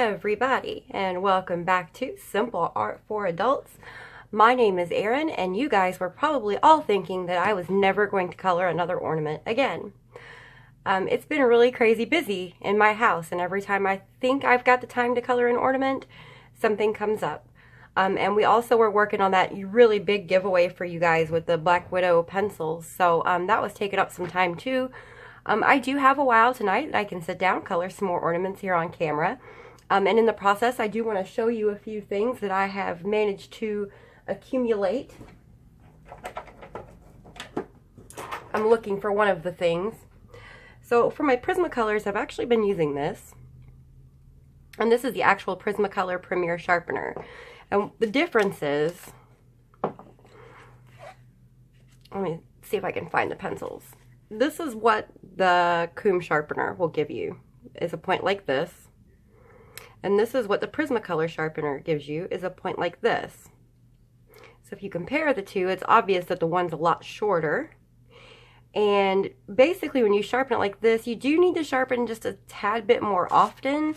everybody, and welcome back to Simple Art for Adults. My name is Erin, and you guys were probably all thinking that I was never going to color another ornament again. It's been really crazy busy in my house, and every time I think I've got the time to color an ornament, something comes up. And we also were working on that really big giveaway for you guys with the Black Widow pencils, so that was taking up some time too. I do have a while tonight that I can sit down, color some more ornaments here on camera. And in the process, I do want to show you a few things that I have managed to accumulate. I'm looking for one of the things. So for my Prismacolors, I've actually been using this. And this is the actual Prismacolor Premier Sharpener. And the difference is, let me see if I can find the pencils. This is what the Comb Sharpener will give you, is a point like this. And this is what the Prismacolor Sharpener gives you, is a point like this. So if you compare the two, it's obvious that the one's a lot shorter. And basically when you sharpen it like this, you do need to sharpen just a tad bit more often,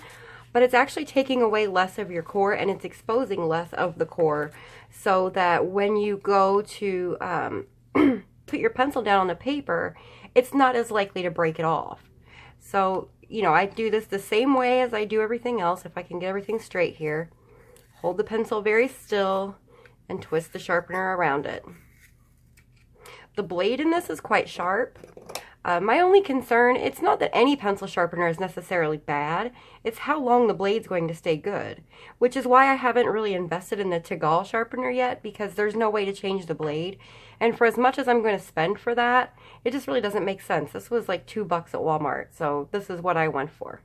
but it's actually taking away less of your core and it's exposing less of the core, so that when you go to put your pencil down on the paper, it's not as likely to break it off. So, you know, I do this the same way as I do everything else. If I can get everything straight here, hold the pencil very still and twist the sharpener around it. The blade in this is quite sharp. My only concern, it's not that any pencil sharpener is necessarily bad, it's how long the blade's going to stay good, which is why I haven't really invested in the Tegel sharpener yet, because there's no way to change the blade. And for as much as I'm going to spend for that, it just really doesn't make sense. This was like $2 at Walmart, so this is what I went for.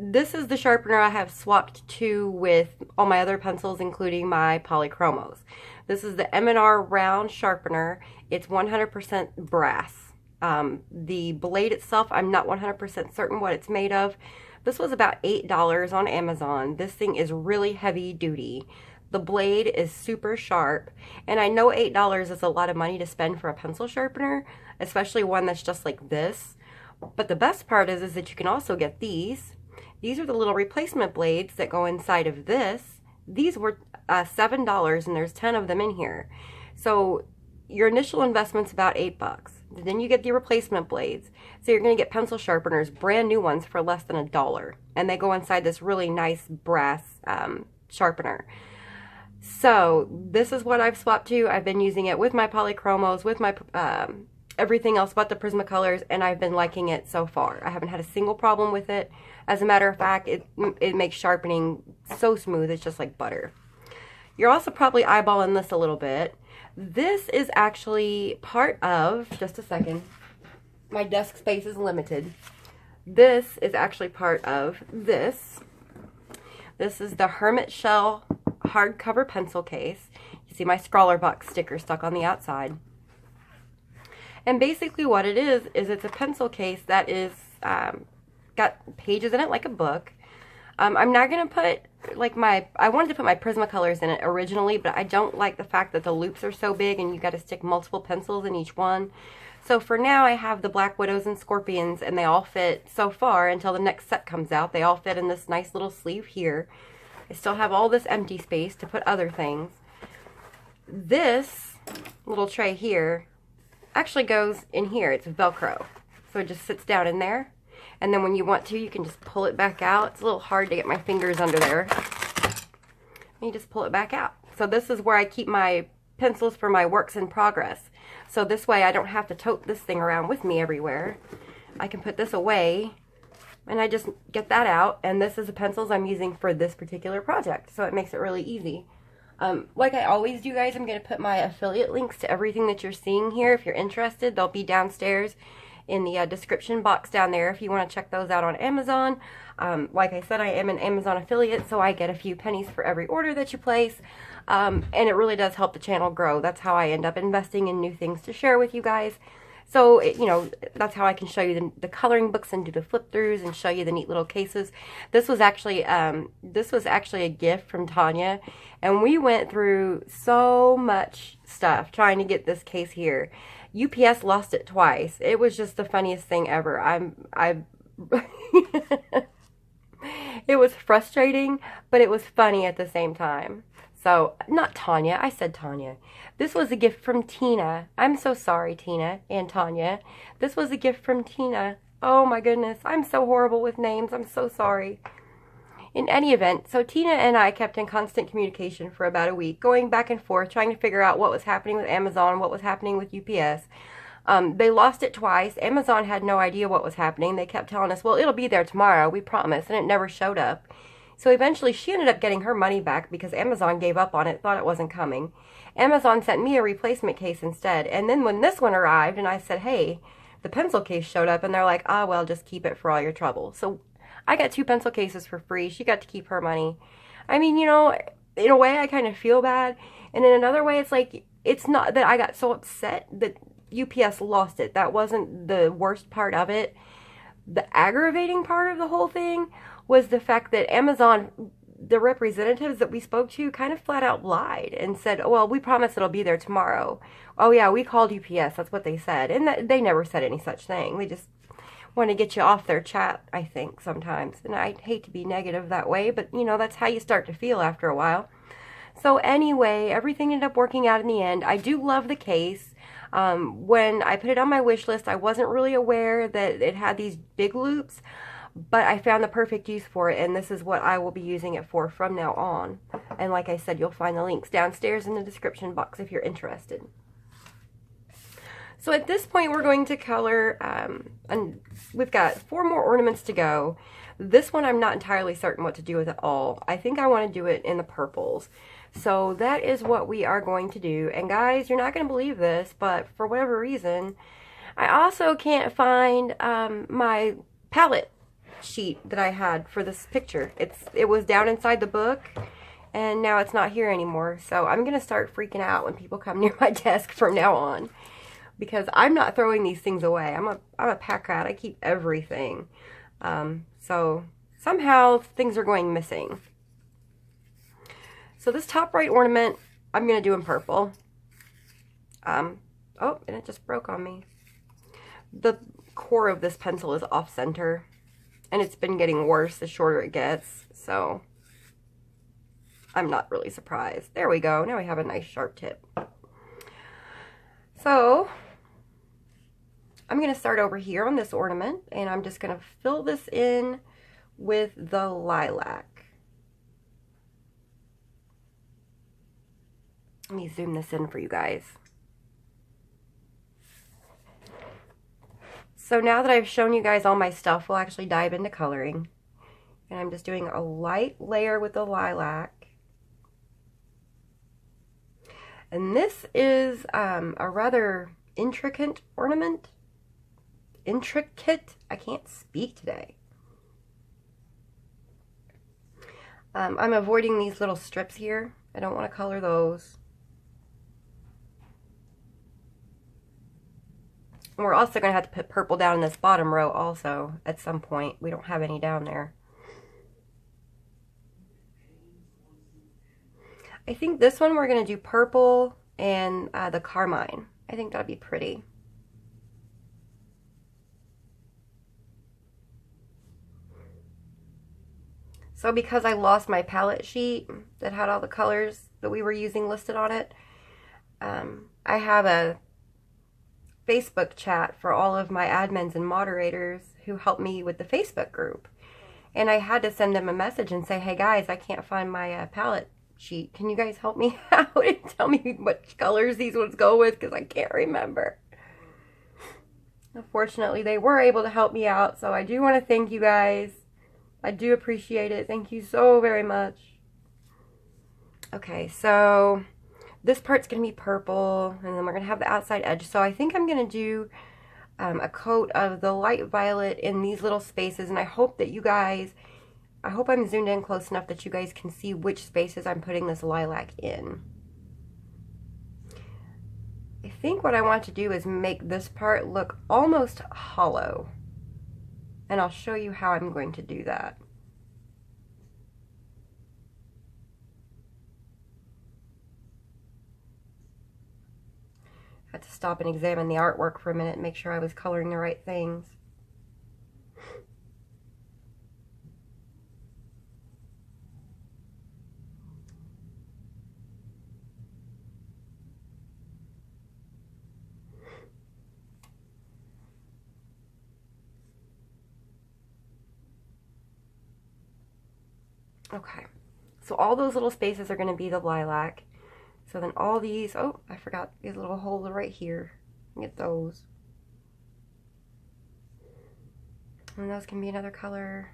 This is the sharpener I have swapped to with all my other pencils, including my polychromos. This is the M&R round sharpener. It's 100% brass. The blade itself, I'm not 100% certain what it's made of. This was about $8 on Amazon. This thing is really heavy duty. The blade is super sharp, and I know $8 is a lot of money to spend for a pencil sharpener, especially one that's just like this. But the best part is that you can also get these. These are the little replacement blades that go inside of this. These were $7, and there's 10 of them in here. So your initial investment's about $8. Then you get the replacement blades. So you're going to get pencil sharpeners, brand new ones, for less than $1. And they go inside this really nice brass sharpener. So this is what I've swapped to. I've been using it with my polychromos, with my everything else but the Prismacolors, and I've been liking it so far. I haven't had a single problem with it. As a matter of fact, it makes sharpening so smooth, it's just like butter. You're also probably eyeballing this a little bit. This is actually part of, just a second, my desk space is limited. This is actually part of this. This is the Hermit Shell hardcover pencil case. You see my Scrawler Box sticker stuck on the outside. And basically what it is it's a pencil case that is got pages in it like a book. I'm not going to put like I wanted to put my Prismacolors in it originally, but I don't like the fact that the loops are so big and you got to stick multiple pencils in each one. So for now I have the Black Widows and Scorpions, and they all fit so far until the next set comes out. They all fit in this nice little sleeve here. I still have all this empty space to put other things. This little tray here actually goes in here. It's Velcro. So it just sits down in there. And then when you want to, you can just pull it back out. It's a little hard to get my fingers under there. And you just pull it back out. So this is where I keep my pencils for my works in progress. So this way I don't have to tote this thing around with me everywhere. I can put this away and I just get that out. And this is the pencils I'm using for this particular project. So it makes it really easy. Like I always do, guys, I'm going to put my affiliate links to everything that you're seeing here. If you're interested, they'll be downstairs in the description box down there if you want to check those out on Amazon. Like I said, I am an Amazon affiliate, so I get a few pennies for every order that you place. And it really does help the channel grow. That's how I end up investing in new things to share with you guys. So, you know, that's how I can show you the coloring books and do the flip throughs and show you the neat little cases. This was actually a gift from Tanya, and we went through so much stuff trying to get this case here. UPS lost it twice. It was just the funniest thing ever. I It was frustrating, but it was funny at the same time. So, not Tanya, I said Tanya. This was a gift from Tina. I'm so sorry, Tina and Tanya. This was a gift from Tina. Oh my goodness, I'm so horrible with names. I'm so sorry. In any event, so Tina and I kept in constant communication for about a week, going back and forth, trying to figure out what was happening with Amazon, what was happening with UPS. They lost it twice. Amazon had no idea what was happening. They kept telling us, well, it'll be there tomorrow, we promise, and it never showed up. So eventually she ended up getting her money back because Amazon gave up on it, thought it wasn't coming. Amazon sent me a replacement case instead. And then when this one arrived and I said, hey, the pencil case showed up, and they're like, ah, well, just keep it for all your trouble. So I got 2 pencil cases for free. She got to keep her money. I mean, you know, in a way I kind of feel bad. And in another way, it's like, it's not that I got so upset that UPS lost it. That wasn't the worst part of it. The aggravating part of the whole thing was the fact that Amazon, the representatives that we spoke to, kind of flat out lied and said, oh, well, we promise it'll be there tomorrow. Oh yeah, we called UPS. That's what they said. And they never said any such thing. They just want to get you off their chat, I think, sometimes. And I hate to be negative that way, but, you know, that's how you start to feel after a while. So anyway, everything ended up working out in the end. I do love the case. When I put it on my wish list, I wasn't really aware that it had these big loops, but I found the perfect use for it, and this is what I will be using it for from now on. And like I said, you'll find the links downstairs in the description box if you're interested. So at this point, we're going to color, and we've got 4 more ornaments to go. This one I'm not entirely certain what to do with at all. I think I want to do it in the purples. So that is what we are going to do. And guys, you're not going to believe this, but for whatever reason, I also can't find my palette sheet that I had for this picture. It was down inside the book, and now it's not here anymore. So I'm going to start freaking out when people come near my desk from now on, because I'm not throwing these things away. I'm a pack rat. I keep everything. So somehow things are going missing. So this top right ornament, I'm going to do in purple. Oh, and it just broke on me. The core of this pencil is off center, and it's been getting worse the shorter it gets, so I'm not really surprised. There we go. Now we have a nice sharp tip. So I'm going to start over here on this ornament, and I'm just going to fill this in with the lilac. Let me zoom this in for you guys. So now that I've shown you guys all my stuff, we'll actually dive into coloring. And I'm just doing a light layer with the lilac. And this is a rather intricate ornament. Intricate? I can't speak today. I'm avoiding these little strips here. I don't want to color those. And we're also going to have to put purple down in this bottom row also at some point. We don't have any down there. I think this one we're going to do purple and the carmine. I think that'd be pretty. So because I lost my palette sheet that had all the colors that we were using listed on it, I have a Facebook chat for all of my admins and moderators who help me with the Facebook group. And I had to send them a message and say, hey guys, I can't find my palette sheet. Can you guys help me out and tell me what colors these ones go with? Because I can't remember. Unfortunately, they were able to help me out. So I do want to thank you guys. I do appreciate it. Thank you so very much. Okay, so this part's going to be purple, and then we're going to have the outside edge. So I think I'm going to do a coat of the light violet in these little spaces, and I hope that you guys, I hope I'm zoomed in close enough that you guys can see which spaces I'm putting this lilac in. I think what I want to do is make this part look almost hollow, and I'll show you how I'm going to do that. Had to stop and examine the artwork for a minute and make sure I was coloring the right things. Okay, so all those little spaces are going to be the lilac. So then all these, oh, I forgot these little holes right here. Get those. And those can be another color.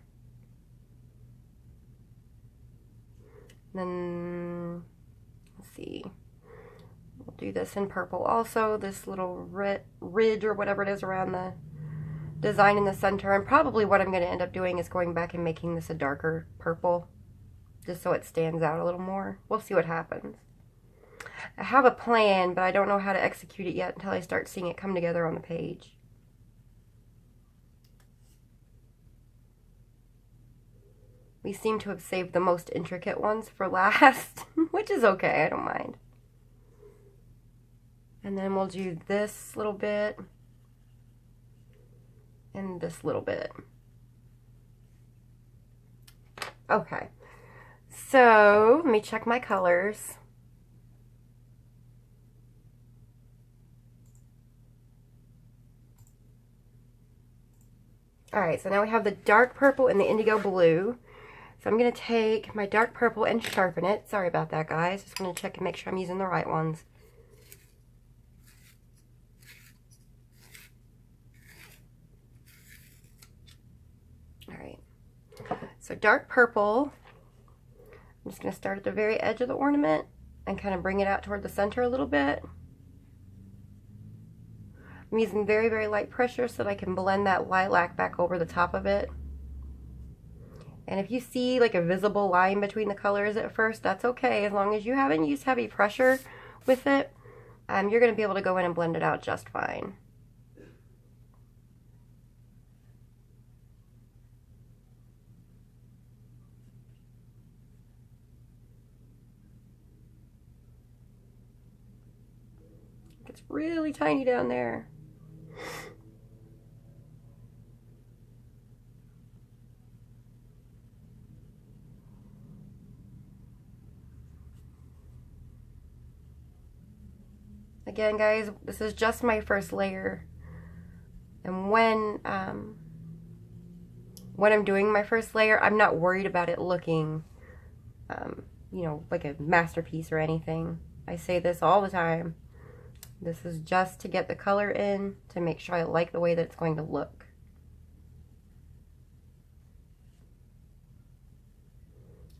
Then, let's see. We'll do this in purple also. This little ridge or whatever it is around the design in the center. And probably what I'm going to end up doing is going back and making this a darker purple, just so it stands out a little more. We'll see what happens. I have a plan, but I don't know how to execute it yet until I start seeing it come together on the page. We seem to have saved the most intricate ones for last, which is okay, I don't mind. And then we'll do this little bit and this little bit. Okay, so let me check my colors. Alright, so now we have the dark purple and the indigo blue. So I'm going to take my dark purple and sharpen it. Sorry about that, guys. Just want to check and make sure I'm using the right ones. Alright, so dark purple. I'm just going to start at the very edge of the ornament and kind of bring it out toward the center a little bit. I'm using very, very light pressure so that I can blend that lilac back over the top of it. And if you see like a visible line between the colors at first, that's okay. As long as you haven't used heavy pressure with it, you're going to be able to go in and blend it out just fine. It's really tiny down there. Again, guys, this is just my first layer, and when I'm doing my first layer, I'm not worried about it looking, you know, like a masterpiece or anything. I say this all the time. This is just to get the color in, to make sure I like the way that it's going to look.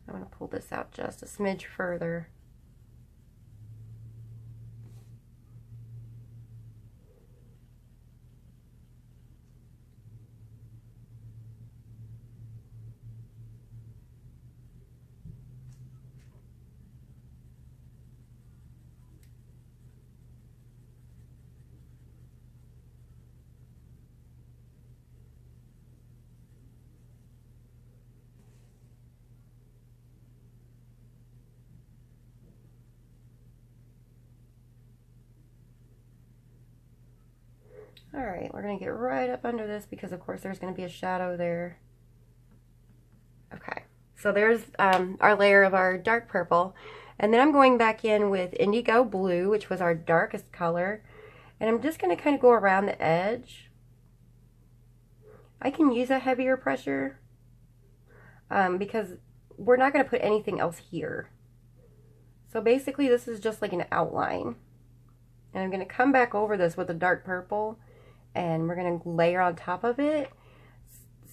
I'm going to pull this out just a smidge further. Alright, we're going to get right up under this because of course there's going to be a shadow there. Okay, so there's our layer of our dark purple. And then I'm going back in with indigo blue, which was our darkest color. And I'm just going to kind of go around the edge. I can use a heavier pressure because we're not going to put anything else here. So basically this is just like an outline. And I'm going to come back over this with the dark purple. And we're going to layer on top of it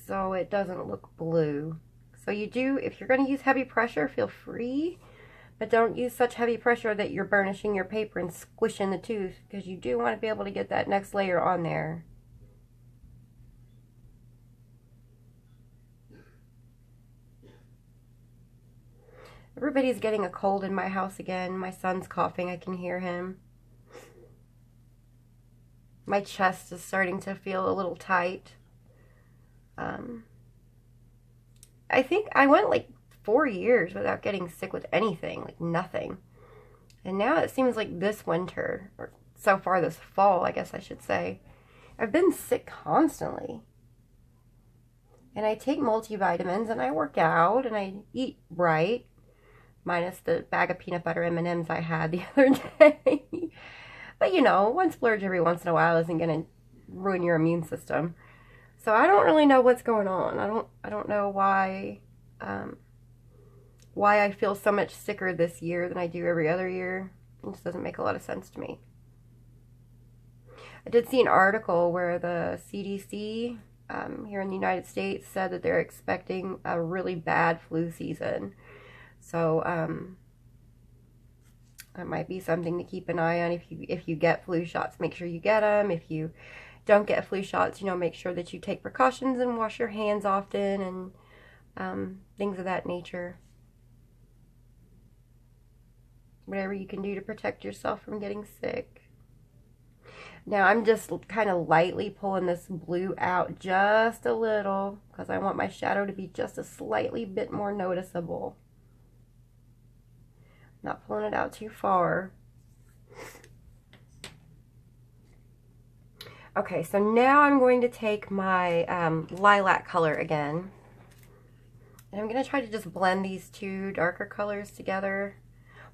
so it doesn't look blue. So you do, if you're going to use heavy pressure, feel free. But don't use such heavy pressure that you're burnishing your paper and squishing the tooth, because you do want to be able to get that next layer on there. Everybody's getting a cold in my house again. My son's coughing. I can hear him. My chest is starting to feel a little tight. I think I went like 4 years without getting sick with anything, like nothing. And now it seems like this winter, or so far this fall, I guess I should say, I've been sick constantly. And I take multivitamins, and I work out, and I eat right, minus the bag of peanut butter M&Ms I had the other day. But you know, one splurge every once in a while isn't going to ruin your immune system. So I don't really know what's going on. I don't know why why I feel so much sicker this year than I do every other year. It just doesn't make a lot of sense to me. I did see an article where the CDC here in the United States said that they're expecting a really bad flu season. So that might be something to keep an eye on. If you get flu shots, make sure you get them. If you don't get flu shots, you know, make sure that you take precautions and wash your hands often and things of that nature. Whatever you can do to protect yourself from getting sick. Now I'm just kind of lightly pulling this blue out just a little because I want my shadow to be just a slightly bit more noticeable. Not pulling it out too far. Okay, so now I'm going to take my lilac color again. And I'm going to try to just blend these two darker colors together.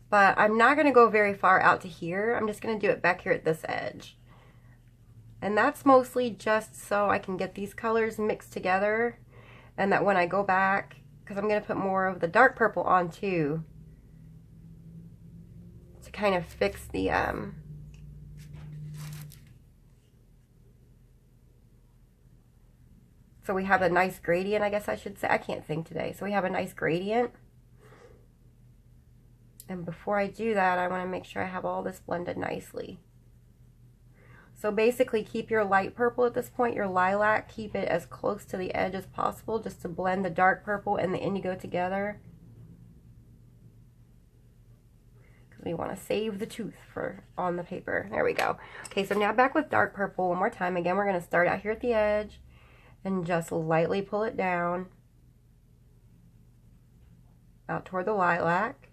But I'm not going to go very far out to here. I'm just going to do it back here at this edge. And that's mostly just so I can get these colors mixed together. And that when I go back, because I'm going to put more of the dark purple on too. To kind of fix the so we have a nice gradient, I guess I should say. I can't think today. So we have a nice gradient. And before I do that, I want to make sure I have all this blended nicely. So basically keep your light purple at this point, your lilac, keep it as close to the edge as possible just to blend the dark purple and the indigo together. Because we want to save the tooth for on the paper. There we go. Okay, so now back with dark purple one more time. Again, we're going to start out here at the edge and just lightly pull it down out toward the lilac.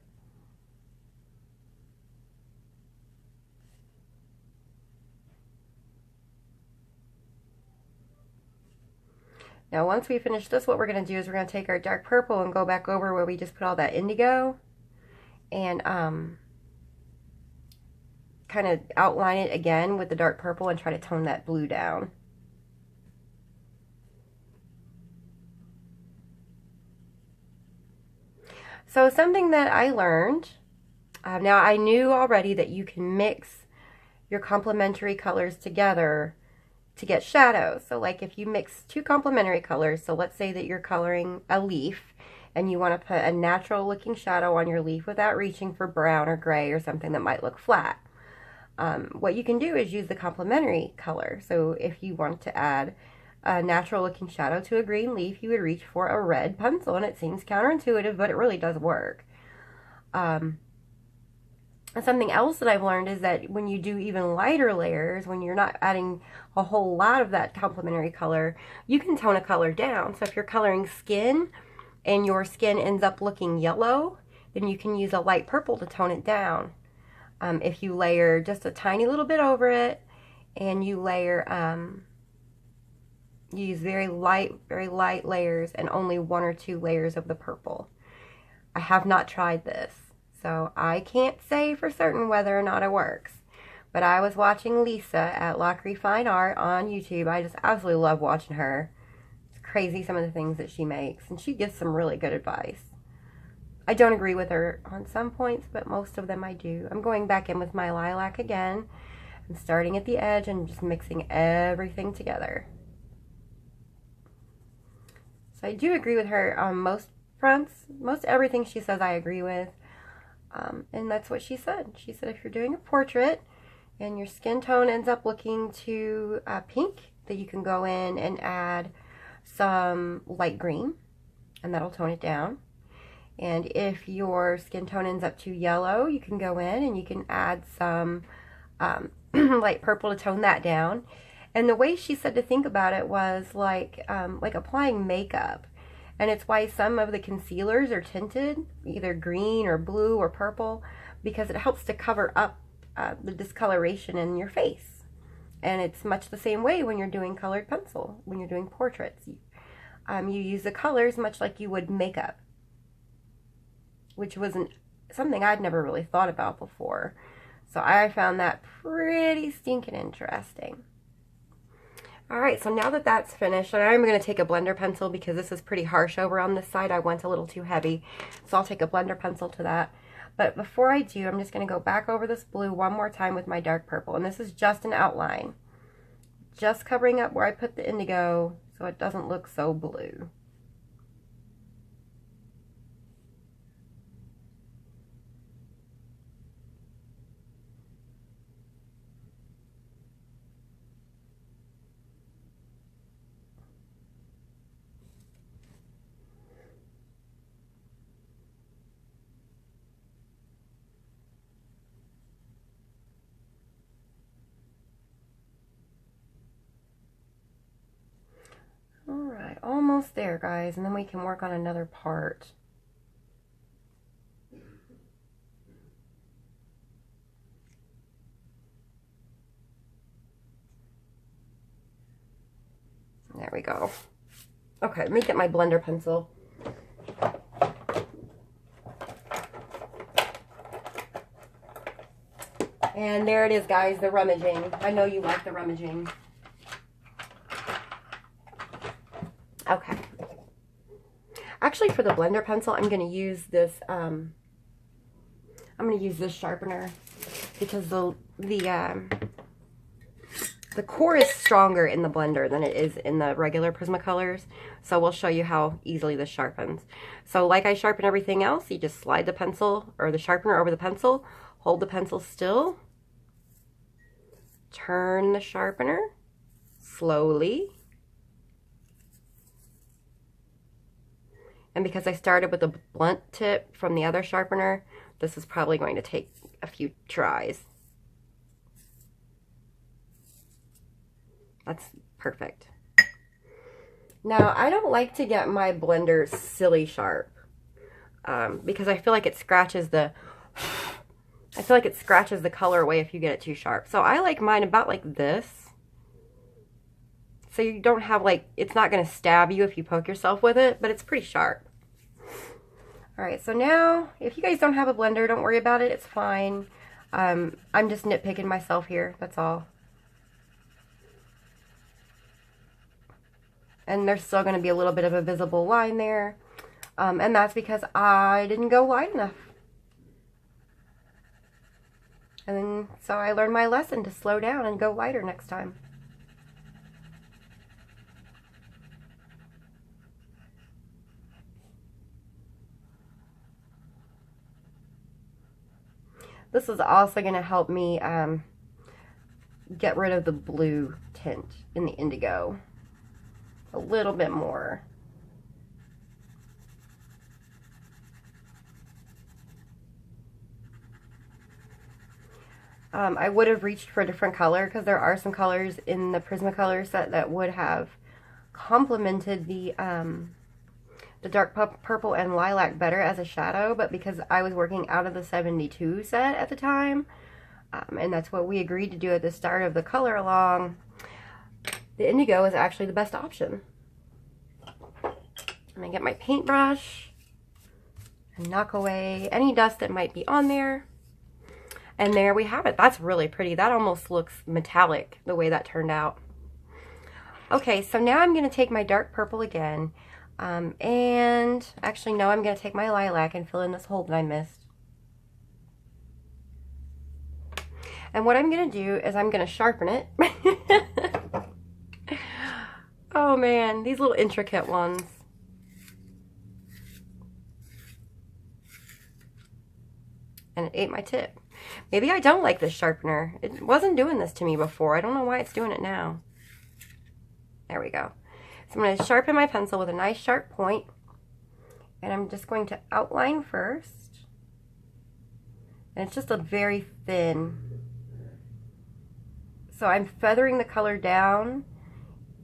Now once we finish this, what we're going to do is we're going to take our dark purple and go back over where we just put all that indigo and kind of outline it again with the dark purple and try to tone that blue down. So something that I learned, now I knew already that you can mix your complementary colors together to get shadows. So like if you mix two complementary colors, so let's say that you're coloring a leaf and you want to put a natural looking shadow on your leaf without reaching for brown or gray or something that might look flat. What you can do is use the complementary color. So if you want to add a natural looking shadow to a green leaf, you would reach for a red pencil, and it seems counterintuitive, but it really does work. Something else that I've learned is that when you do even lighter layers, when you're not adding a whole lot of that complementary color, you can tone a color down. So if you're coloring skin and your skin ends up looking yellow, then you can use a light purple to tone it down. If you layer just a tiny little bit over it and you layer, you use very light layers and only 1 or 2 layers of the purple. I have not tried this, so I can't say for certain whether or not it works. But I was watching Lisa at Lockery Fine Art on YouTube. I just absolutely love watching her. It's crazy some of the things that she makes, and she gives some really good advice. I don't agree with her on some points, but most of them I do. I'm going back in with my lilac again. I'm starting at the edge and just mixing everything together. So I do agree with her on most fronts. Most everything she says I agree with. And that's what she said. She said if you're doing a portrait and your skin tone ends up looking too pink, that you can go in and add some light green, and that'll tone it down. And if your skin tone ends up too yellow, you can go in and you can add some light purple to tone that down. And the way she said to think about it was like applying makeup. And it's why some of the concealers are tinted, either green or blue or purple, because it helps to cover up the discoloration in your face. And it's much the same way when you're doing colored pencil, when you're doing portraits. You use the colors much like you would makeup, which wasn't something I'd never really thought about before. So I found that pretty stinking interesting. All right, so now that that's finished, I'm going to take a blender pencil because this is pretty harsh over on this side. I went a little too heavy, so I'll take a blender pencil to that. But before I do, I'm just going to go back over this blue one more time with my dark purple, and this is just an outline. Just covering up where I put the indigo so it doesn't look so blue. Alright, almost there, guys, and then we can work on another part. There we go. Okay, let me get my blender pencil. And there it is, guys, the rummaging. I know you like the rummaging. Okay. Actually, for the blender pencil, I'm going to use this. I'm going to use this sharpener because the core is stronger in the blender than it is in the regular Prismacolors. So we'll show you how easily this sharpens. So like I sharpen everything else, you just slide the pencil or the sharpener over the pencil, hold the pencil still, turn the sharpener slowly. And because I started with a blunt tip from the other sharpener, this is probably going to take a few tries. That's perfect. Now, I don't like to get my blender silly sharp because I feel like it scratches the color away if you get it too sharp. So I like mine about like this. So you don't have like, it's not going to stab you if you poke yourself with it, but it's pretty sharp. Alright, so now, if you guys don't have a blender, don't worry about it, it's fine. I'm just nitpicking myself here, that's all. And there's still going to be a little bit of a visible line there. And that's because I didn't go wide enough. And then, so I learned my lesson to slow down and go wider next time. This is also going to help me get rid of the blue tint in the indigo a little bit more. I would have reached for a different color because there are some colors in the Prismacolor set that would have complemented the dark purple and lilac better as a shadow, but because I was working out of the 72 set at the time, and that's what we agreed to do at the start of the color along, the indigo is actually the best option. I'm going to get my paintbrush and knock away any dust that might be on there. And there we have it. That's really pretty. That almost looks metallic, the way that turned out. Okay, so now I'm going to take my dark purple again. And actually, no, I'm going to take my lilac and fill in this hole that I missed. And what I'm going to do is I'm going to sharpen it. Oh man, these little intricate ones. And it ate my tip. Maybe I don't like this sharpener. It wasn't doing this to me before. I don't know why it's doing it now. There we go. So I'm going to sharpen my pencil with a nice sharp point. And I'm just going to outline first. And it's just a very thin. So I'm feathering the color down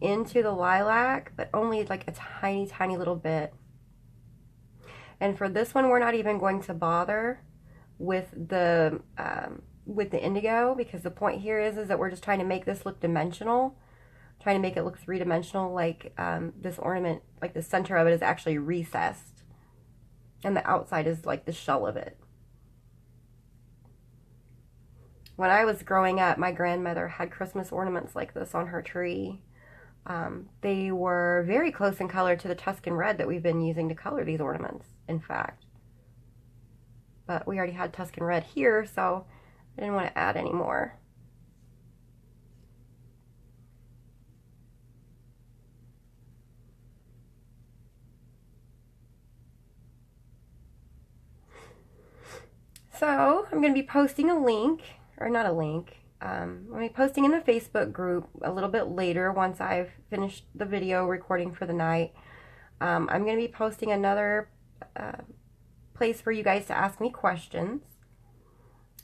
into the lilac, but only like a tiny, tiny little bit. And for this one, we're not even going to bother with the indigo, because the point here is that we're just trying to make this look dimensional, trying to make it look three-dimensional, like this ornament, like the center of it is actually recessed, and the outside is like the shell of it. When I was growing up, my grandmother had Christmas ornaments like this on her tree. They were very close in color to the Tuscan red that we've been using to color these ornaments, in fact. But we already had Tuscan red here, so I didn't want to add any more. So I'm going to be posting a link, or not a link, I'm going to be posting in the Facebook group a little bit later once I've finished the video recording for the night. I'm going to be posting another place for you guys to ask me questions.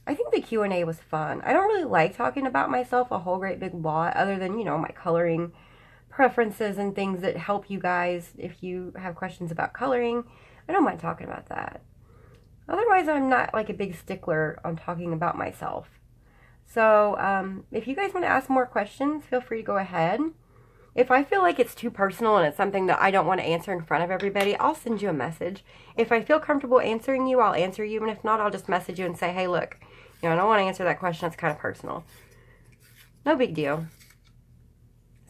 I think the Q&A was fun. I don't really like talking about myself a whole great big lot other than, you know, my coloring preferences and things that help you guys if you have questions about coloring. I don't mind talking about that. Otherwise, I'm not like a big stickler on talking about myself. So if you guys want to ask more questions, feel free to go ahead. If I feel like it's too personal and it's something that I don't want to answer in front of everybody, I'll send you a message. If I feel comfortable answering you, I'll answer you. And if not, I'll just message you and say, hey, look, you know, I don't want to answer that question. It's kind of personal. No big deal.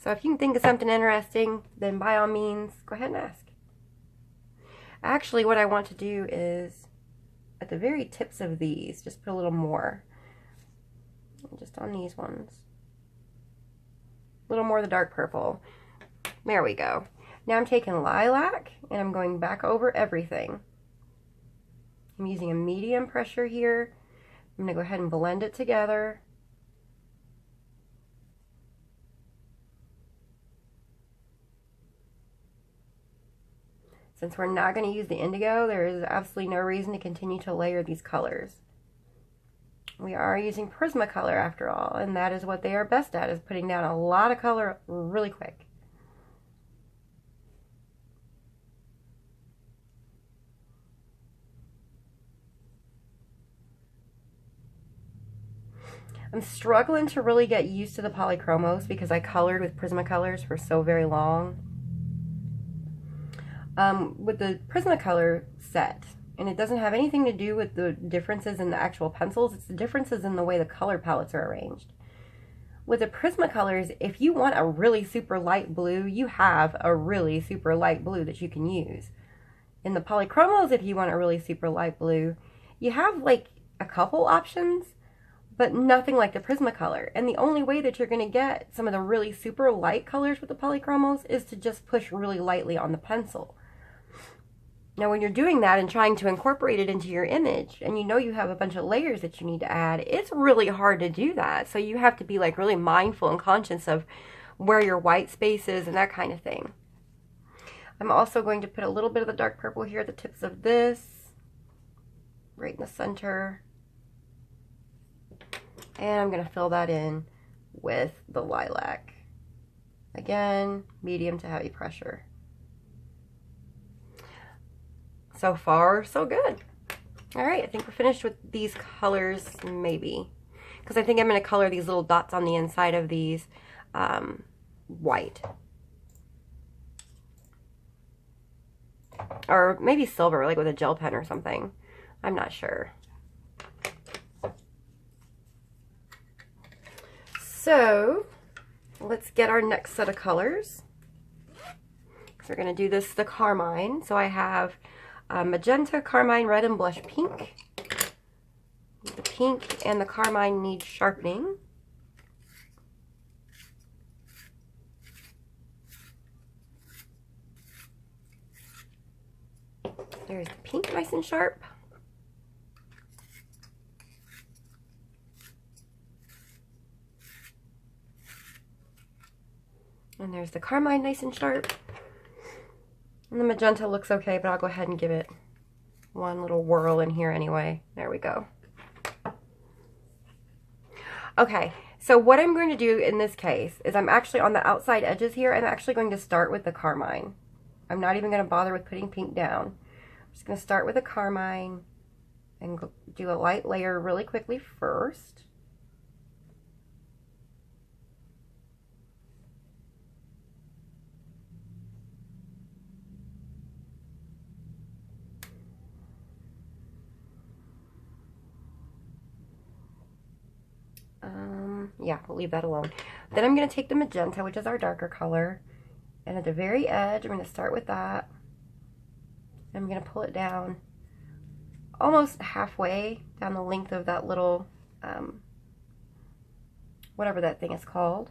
So if you can think of something interesting, then by all means, go ahead and ask. Actually, what I want to do is, at the very tips of these, just put a little more. Just on these ones. A little more of the dark purple. There we go. Now I'm taking lilac and I'm going back over everything. I'm using a medium pressure here. I'm going to go ahead and blend it together. Since we're not going to use the indigo, there is absolutely no reason to continue to layer these colors. We are using Prismacolor after all, and that is what they are best at, is putting down a lot of color really quick. I'm struggling to really get used to the polychromos because I colored with Prismacolors for so very long. With the Prismacolor set, and it doesn't have anything to do with the differences in the actual pencils, it's the differences in the way the color palettes are arranged. With the Prismacolors, if you want a really super light blue, you have a really super light blue that you can use. In the polychromos, if you want a really super light blue, you have like a couple options, but nothing like the Prismacolor. And the only way that you're going to get some of the really super light colors with the polychromos is to just push really lightly on the pencil. Now when you're doing that and trying to incorporate it into your image, and you know you have a bunch of layers that you need to add, it's really hard to do that. So you have to be like really mindful and conscious of where your white space is and that kind of thing. I'm also going to put a little bit of the dark purple here at the tips of this, right in the center. And I'm going to fill that in with the lilac. Again, medium to heavy pressure. So far, so good. All right, I think we're finished with these colors, maybe. Because I think I'm going to color these little dots on the inside of these white. Or maybe silver, like with a gel pen or something. I'm not sure. So, let's get our next set of colors. So we're going to do this the carmine. So I have magenta, carmine, red, and blush pink. The pink and the carmine need sharpening. There's the pink nice and sharp. And there's the carmine nice and sharp. And the magenta looks okay, but I'll go ahead and give it one little whirl in here anyway. There we go. Okay, so what I'm going to do in this case is I'm actually on the outside edges here. I'm actually going to start with the carmine. I'm not even going to bother with putting pink down. I'm just going to start with the carmine and do a light layer really quickly first. yeah, we'll leave that alone. Then I'm going to take the magenta, which is our darker color, and at the very edge, I'm going to start with that. I'm going to pull it down almost halfway down the length of that little, whatever that thing is called.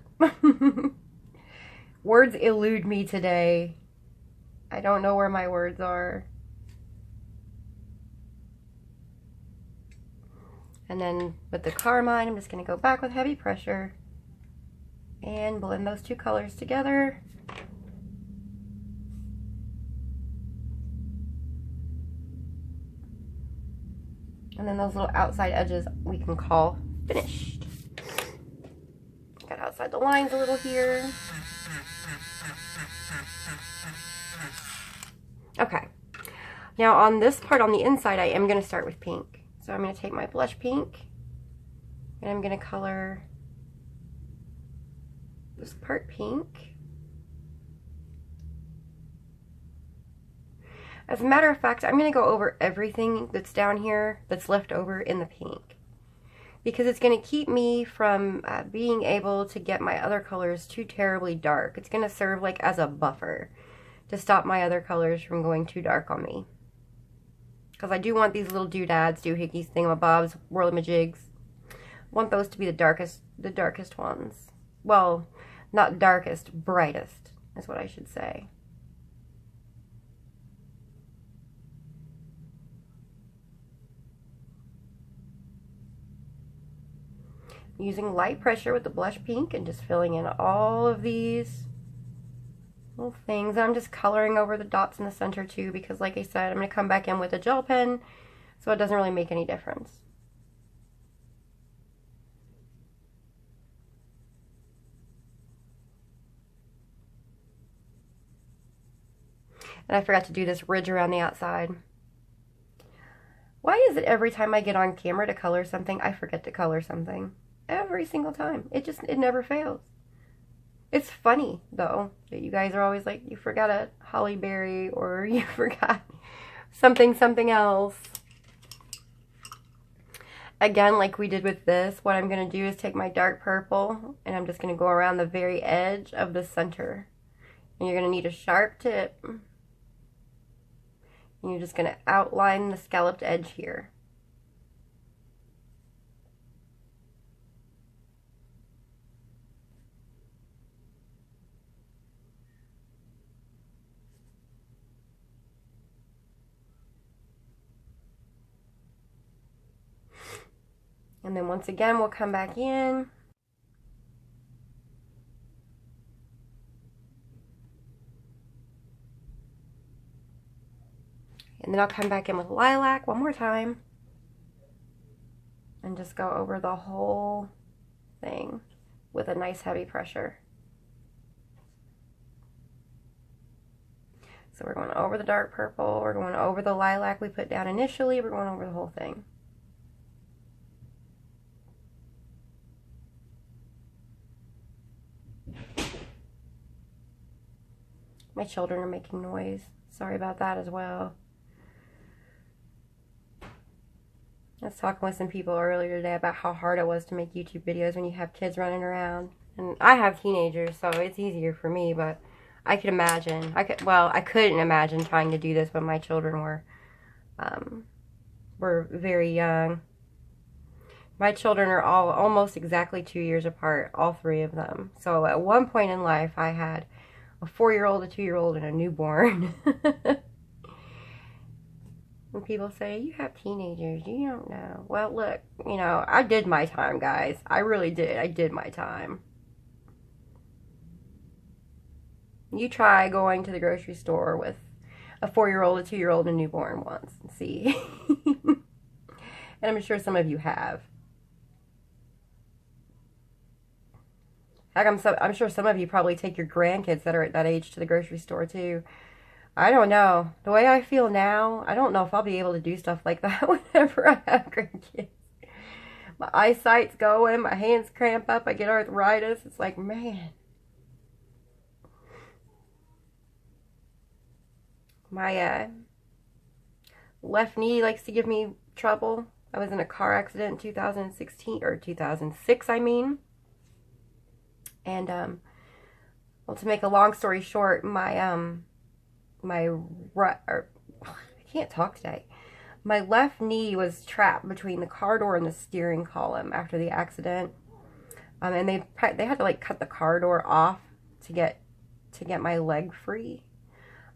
Words elude me today. I don't know where my words are. And then with the carmine, I'm just going to go back with heavy pressure and blend those two colors together. And then those little outside edges we can call finished. Got outside the lines a little here. Okay. Now on this part on the inside, I am going to start with pink. So I'm going to take my blush pink and I'm going to color this part pink. As a matter of fact, I'm going to go over everything that's down here that's left over in the pink, because it's going to keep me from being able to get my other colors too terribly dark. It's going to serve like as a buffer to stop my other colors from going too dark on me. Because I do want these little doodads, doohickeys, thingamabobs, whirlamajigs. I want those to be the darkest ones. Well, not darkest, brightest is what I should say. Using light pressure with the blush pink and just filling in all of these little things. I'm just coloring over the dots in the center too, because like I said, I'm going to come back in with a gel pen, so it doesn't really make any difference. And I forgot to do this ridge around the outside. Why is it every time I get on camera to color something, I forget to color something? Every single time. It never fails. It's funny, though, that you guys are always like, you forgot a holly berry, or you forgot something else. Again, like we did with this, what I'm going to do is take my dark purple, and I'm just going to go around the very edge of the center. And you're going to need a sharp tip. And you're just going to outline the scalloped edge here. And then once again, we'll come back in. And then I'll come back in with lilac one more time. And just go over the whole thing with a nice heavy pressure. So we're going over the dark purple, we're going over the lilac we put down initially, we're going over the whole thing. My children are making noise. Sorry about that as well. I was talking with some people earlier today about how hard it was to make YouTube videos when you have kids running around. And I have teenagers, so it's easier for me, but I could imagine. I couldn't imagine trying to do this when my children were very young. My children are all almost exactly 2 years apart, all three of them. So at one point in life, I had a 4-year-old, a 2-year-old, and a newborn. When people say, you have teenagers, you don't know. Well, look, you know, I did my time, guys. I really did. I did my time. You try going to the grocery store with a 4-year-old, a 2-year-old, and a newborn once and see. And I'm sure some of you have. Heck, I'm sure some of you probably take your grandkids that are at that age to the grocery store too. I don't know. The way I feel now, I don't know if I'll be able to do stuff like that whenever I have grandkids. My eyesight's going, my hands cramp up, I get arthritis. It's like, man. My left knee likes to give me trouble. I was in a car accident in 2016, or 2006, I mean. And well, to make a long story short, I can't talk today. My left knee was trapped between the car door and the steering column after the accident. And they had to like cut the car door off to get my leg free.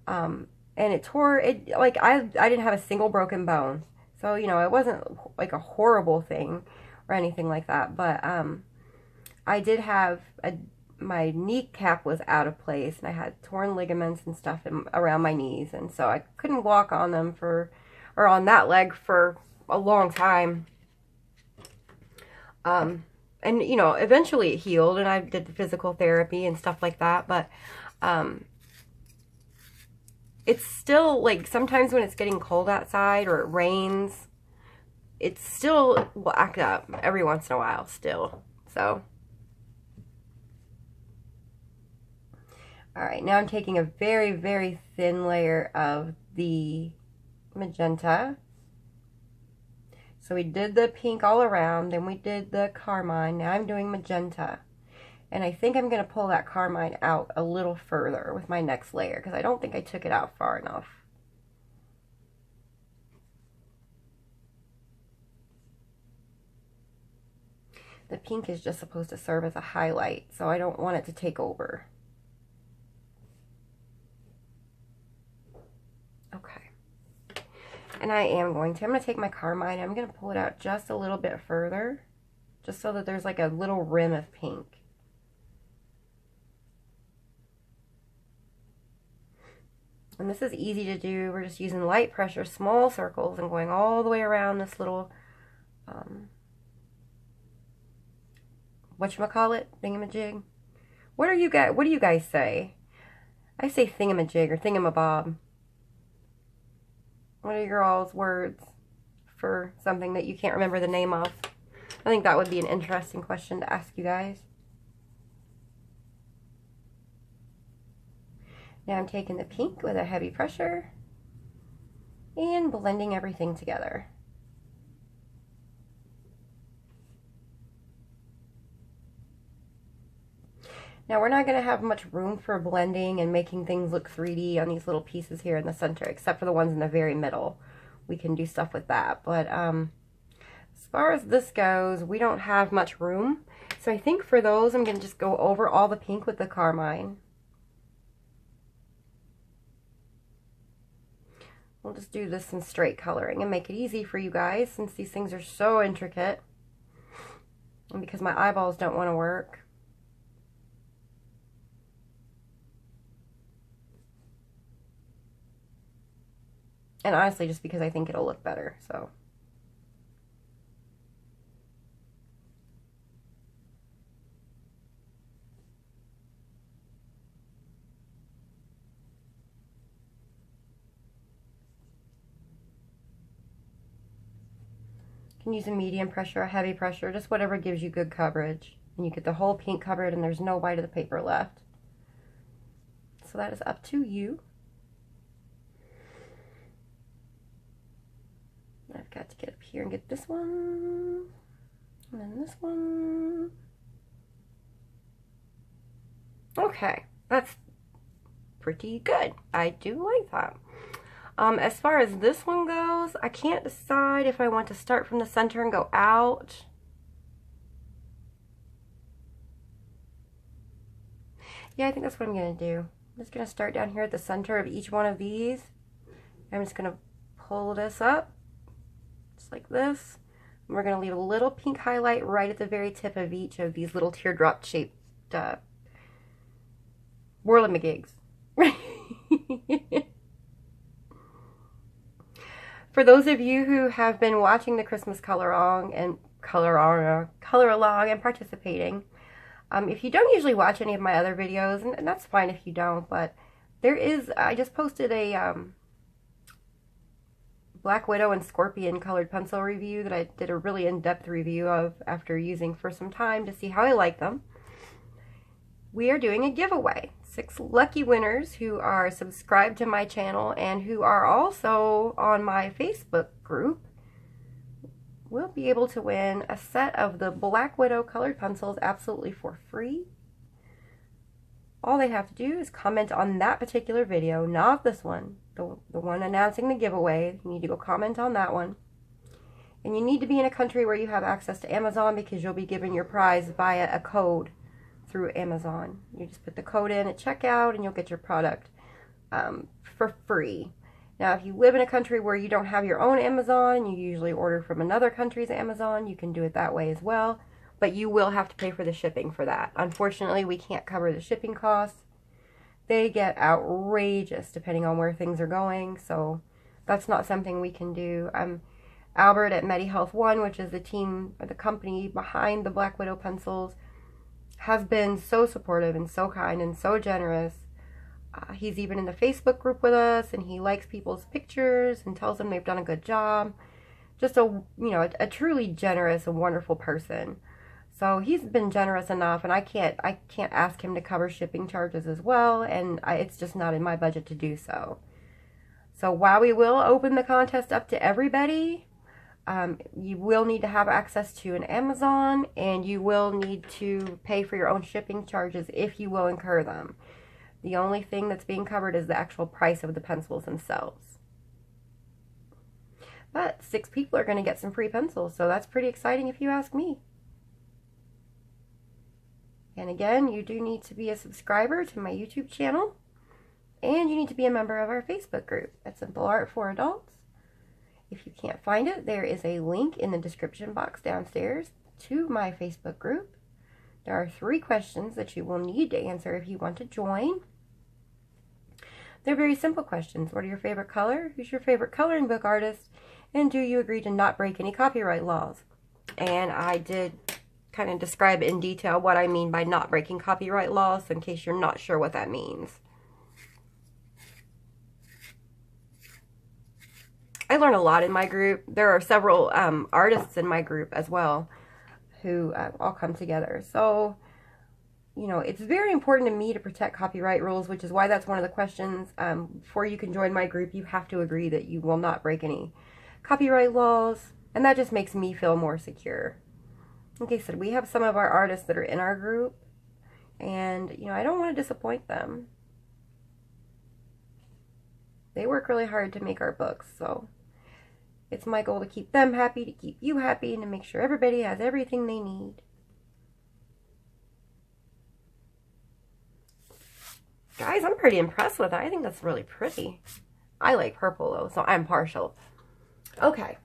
And it tore it, like I didn't have a single broken bone. So, you know, it wasn't like a horrible thing or anything like that, but I did have my kneecap was out of place, and I had torn ligaments and stuff around my knees, and so I couldn't walk on them on that leg for a long time. And you know, eventually it healed, and I did the physical therapy and stuff like that, but it's still like sometimes when it's getting cold outside or it rains, it still will act up every once in a while still. So all right, now I'm taking a very, very thin layer of the magenta. So we did the pink all around, then we did the carmine. Now I'm doing magenta. And I think I'm going to pull that carmine out a little further with my next layer, because I don't think I took it out far enough. The pink is just supposed to serve as a highlight, so I don't want it to take over. Okay. And I'm going to take my carmine, I'm going to pull it out just a little bit further, just so that there's like a little rim of pink. And this is easy to do. We're just using light pressure, small circles, and going all the way around this little, whatchamacallit, thingamajig. What do you guys say? I say thingamajig or thingamabob. What are your all's words for something that you can't remember the name of? I think that would be an interesting question to ask you guys. Now I'm taking the pink with a heavy pressure and blending everything together. Now we're not going to have much room for blending and making things look 3D on these little pieces here in the center, except for the ones in the very middle. We can do stuff with that, but as far as this goes, we don't have much room. So I think for those, I'm going to just go over all the pink with the carmine. We'll just do this in straight coloring and make it easy for you guys, since these things are so intricate and because my eyeballs don't want to work. And honestly, just because I think it'll look better, so. You can use a medium pressure, a heavy pressure, just whatever gives you good coverage. And you get the whole pink covered and there's no white of the paper left. So that is up to you. I've got to get up here and get this one, and then this one. Okay, that's pretty good. I do like that. As far as this one goes, I can't decide if I want to start from the center and go out. Yeah, I think that's what I'm going to do. I'm just going to start down here at the center of each one of these. I'm just going to pull this up, just like this. And we're going to leave a little pink highlight right at the very tip of each of these little teardrop shaped whirlamagigs. For those of you who have been watching the Christmas color along and participating, if you don't usually watch any of my other videos, and that's fine if you don't, but there is, I just posted a Black Widow and Scorpion colored pencil review that I did a really in-depth review of after using for some time to see how I like them. We are doing a giveaway. 6 lucky winners who are subscribed to my channel and who are also on my Facebook group will be able to win a set of the Black Widow colored pencils absolutely for free. all they have to do is comment on that particular video, not this one, the one announcing the giveaway. You need to go comment on that one. And you need to be in a country where you have access to Amazon, because you'll be given your prize via a code through Amazon. You just put the code in at checkout and you'll get your product for free. Now, if you live in a country where you don't have your own Amazon and you usually order from another country's Amazon, you can do it that way as well. But you will have to pay for the shipping for that. Unfortunately, we can't cover the shipping costs. They get outrageous depending on where things are going, so that's not something we can do. Albert at MediHealth One, which is the team or the company behind the Black Widow pencils, has been so supportive and so kind and so generous. He's even in the Facebook group with us, and he likes people's pictures and tells them they've done a good job. Just a truly generous and wonderful person. So he's been generous enough, and I can't ask him to cover shipping charges as well, and it's just not in my budget to do so. So while we will open the contest up to everybody, you will need to have access to an Amazon, and you will need to pay for your own shipping charges if you will incur them. The only thing that's being covered is the actual price of the pencils themselves. But 6 people are going to get some free pencils, so that's pretty exciting if you ask me. And again, you do need to be a subscriber to my YouTube channel, and you need to be a member of our Facebook group at Simple Art for Adults. If you can't find it, there is a link in the description box downstairs to my Facebook group. There are 3 questions that you will need to answer if you want to join. They're very simple questions. What are your favorite color? Who's your favorite coloring book artist? And do you agree to not break any copyright laws? And I did kind of describe in detail what I mean by not breaking copyright laws, in case you're not sure what that means. I learn a lot in my group. There are several artists in my group as well who all come together. So, you know, it's very important to me to protect copyright rules, which is why that's one of the questions. Before you can join my group, you have to agree that you will not break any copyright laws, and that just makes me feel more secure. Like I said, we have some of our artists that are in our group, and, you know, I don't want to disappoint them. They work really hard to make our books, so it's my goal to keep them happy, to keep you happy, and to make sure everybody has everything they need. Guys, I'm pretty impressed with it. I think that's really pretty. I like purple, though, so I'm partial. Okay.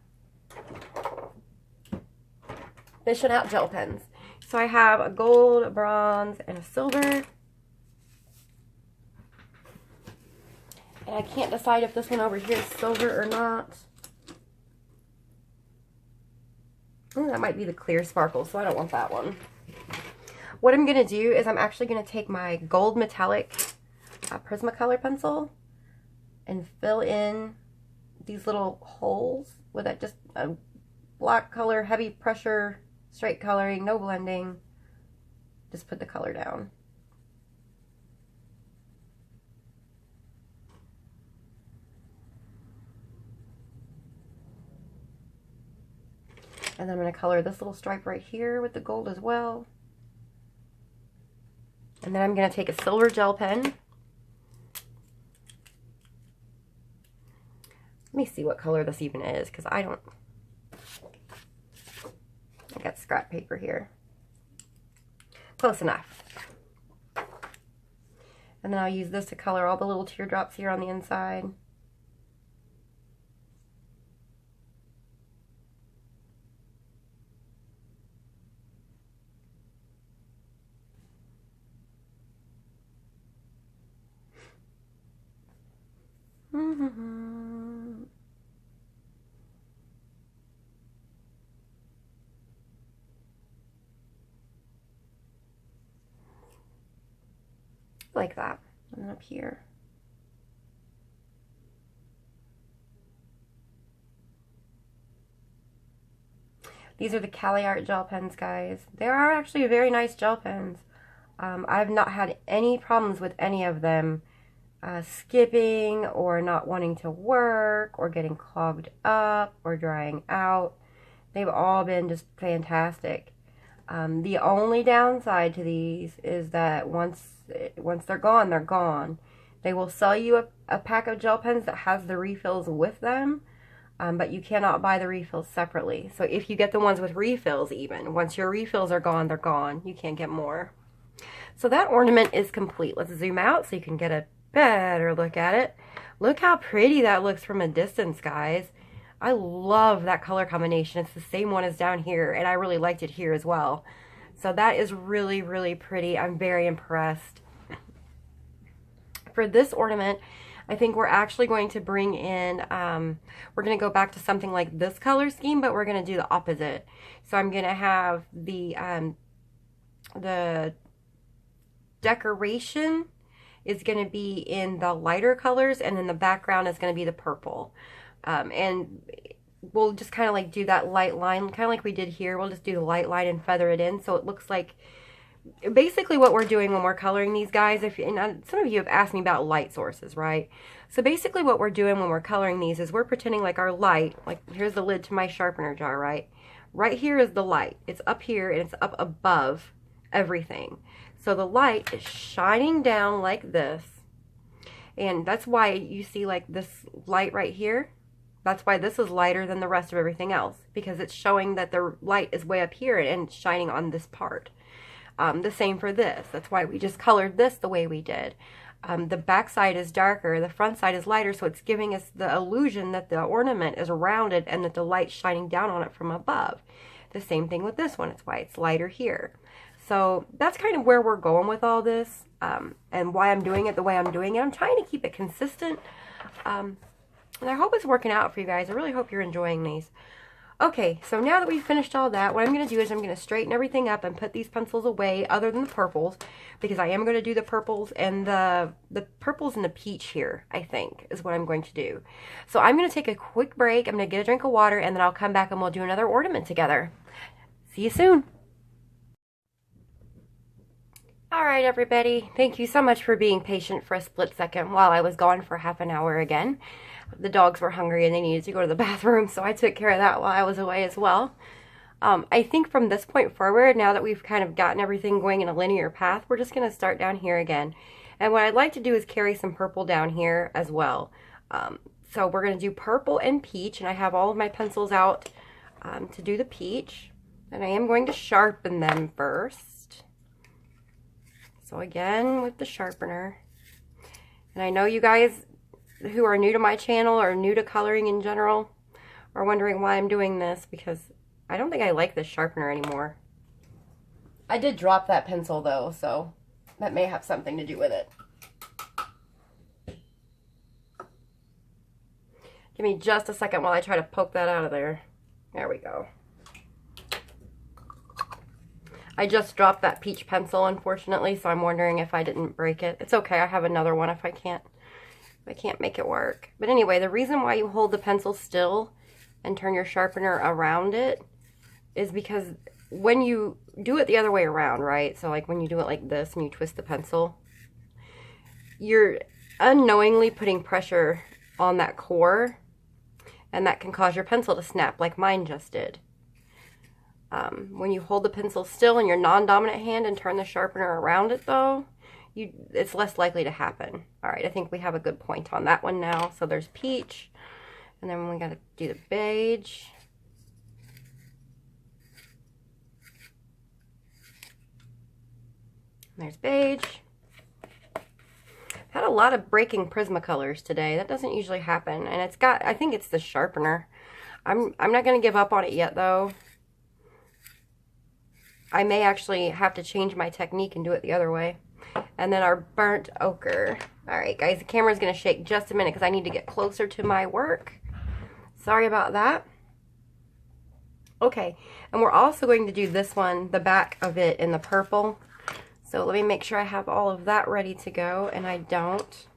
Fishing out gel pens. So I have a gold, a bronze, and a silver. And I can't decide if this one over here is silver or not. Ooh, that might be the clear sparkle, so I don't want that one. What I'm going to do is I'm actually going to take my gold metallic Prismacolor pencil and fill in these little holes with just a black color, heavy pressure, straight coloring, no blending. Just put the color down. And then I'm going to color this little stripe right here with the gold as well. And then I'm going to take a silver gel pen. Let me see what color this even is, because I got scrap paper here. Close enough. And then I'll use this to color all the little teardrops here on the inside. Like that. And then up here. These are the Cali Art gel pens, guys. They are actually very nice gel pens. I've not had any problems with any of them skipping or not wanting to work or getting clogged up or drying out. They've all been just fantastic. The only downside to these is that once they're gone, they're gone. They will sell you a pack of gel pens that has the refills with them, but you cannot buy the refills separately. So if you get the ones with refills, even once your refills are gone, they're gone. You can't get more. So that ornament is complete. Let's zoom out so you can get a better look at it. Look how pretty that looks from a distance, guys. I love that color combination. It's the same one as down here, and I really liked it here as well. So that is really, really pretty. I'm very impressed. For this ornament, I think we're actually going to bring in, we're going to go back to something like this color scheme, but we're going to do the opposite. So I'm going to have the decoration is going to be in the lighter colors, and then the background is going to be the purple. And we'll just kind of like do that light line, kind of like we did here. We'll just do the light line and feather it in so it looks like basically what we're doing when we're coloring these guys. And some of you have asked me about light sources, right? So basically what we're doing when we're coloring these is we're pretending like our light, like here's the lid to my sharpener jar, right? Right here is the light. It's up here and it's up above everything. So the light is shining down like this. And that's why you see like this light right here. That's why this is lighter than the rest of everything else, because it's showing that the light is way up here and shining on this part. The same for this. That's why we just colored this the way we did. The back side is darker, the front side is lighter, so it's giving us the illusion that the ornament is rounded and that the light's shining down on it from above. The same thing with this one. It's why it's lighter here. So that's kind of where we're going with all this, and why I'm doing it the way I'm doing it. I'm trying to keep it consistent. And I hope it's working out for you guys. I really hope you're enjoying these. Okay, so now that we've finished all that, what I'm going to do is I'm going to straighten everything up and put these pencils away other than the purples, because I am going to do the purples and the purples and the peach here, I think, is what I'm going to do. So I'm going to take a quick break. I'm going to get a drink of water, and then I'll come back and we'll do another ornament together. See you soon. Alright everybody, thank you so much for being patient for a split second while I was gone for half an hour again. The dogs were hungry and they needed to go to the bathroom, so I took care of that while I was away as well. I think from this point forward, now that we've kind of gotten everything going in a linear path, we're just going to start down here again. And what I'd like to do is carry some purple down here as well. So we're going to do purple and peach, and I have all of my pencils out to do the peach. And I am going to sharpen them first. So again, with the sharpener. And I know you guys who are new to my channel or new to coloring in general are wondering why I'm doing this, because I don't think I like this sharpener anymore. I did drop that pencil though, so that may have something to do with it. Give me just a second while I try to poke that out of there. There we go. I just dropped that peach pencil, unfortunately, so I'm wondering if I didn't break it. It's okay, I have another one if I can't make it work. But anyway, the reason why you hold the pencil still and turn your sharpener around it is because when you do it the other way around, right? So like when you do it like this and you twist the pencil, you're unknowingly putting pressure on that core, and that can cause your pencil to snap like mine just did. When you hold the pencil still in your non-dominant hand and turn the sharpener around it though, it's less likely to happen. Alright, I think we have a good point on that one now. So there's peach, and then we got to do the beige. There's beige. Had a lot of breaking Prismacolors today. That doesn't usually happen, and it's got, I think it's the sharpener. I'm not going to give up on it yet though. I may actually have to change my technique and do it the other way. And then our burnt ochre. Alright guys, the camera's going to shake just a minute because I need to get closer to my work. Sorry about that. Okay, and we're also going to do this one, the back of it in the purple. So let me make sure I have all of that ready to go, and I don't.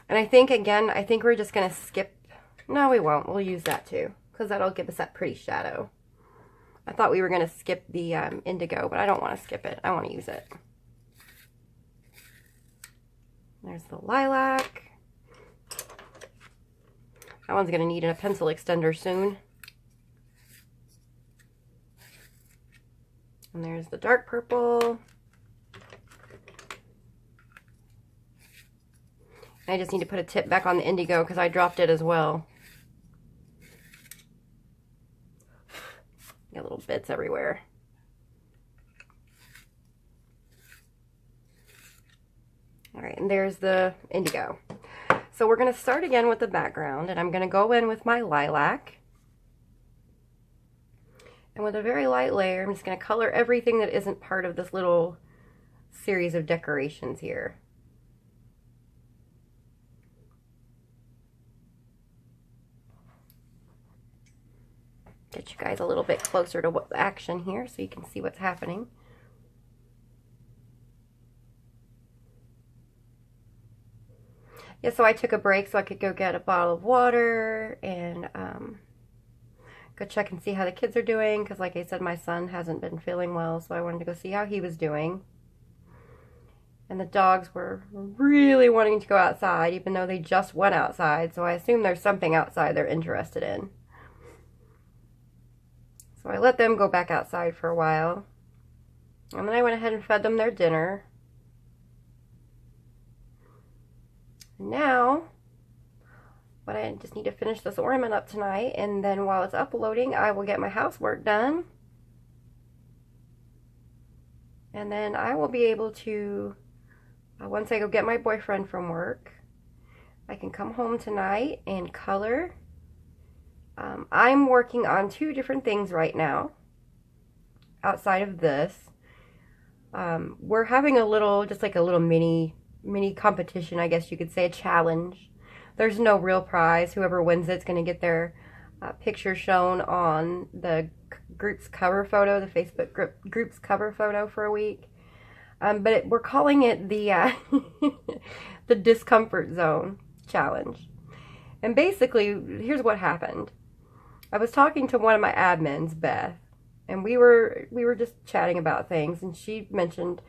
And I think, again, I think we're just going to skip. No, we won't. We'll use that too, because that'll give us that pretty shadow. I thought we were going to skip the indigo, but I don't want to skip it. I want to use it. There's the lilac. That one's going to need a pencil extender soon. And there's the dark purple. I just need to put a tip back on the indigo because I dropped it as well. Got little bits everywhere. All right, and there's the indigo. So we're going to start again with the background, and I'm going to go in with my lilac. And with a very light layer, I'm just going to color everything that isn't part of this little series of decorations here. Get you guys a little bit closer to what action here so you can see what's happening. Yeah, so I took a break so I could go get a bottle of water and go check and see how the kids are doing, because like I said, my son hasn't been feeling well, so I wanted to go see how he was doing. And the dogs were really wanting to go outside, even though they just went outside, so I assume there's something outside they're interested in. So I let them go back outside for a while, and then I went ahead and fed them their dinner. Now, but I just need to finish this ornament up tonight, and then while it's uploading, I will get my housework done. And then I will be able to, once I go get my boyfriend from work, I can come home tonight and color. I'm working on 2 different things right now, outside of this. We're having a little, just like a little mini competition, I guess you could say, a challenge. There's no real prize. Whoever wins it's going to get their picture shown on the group's cover photo, the Facebook group's cover photo for a week. But we're calling it the the discomfort zone challenge. And basically, here's what happened. I was talking to one of my admins, Beth, and we were just chatting about things, and she mentioned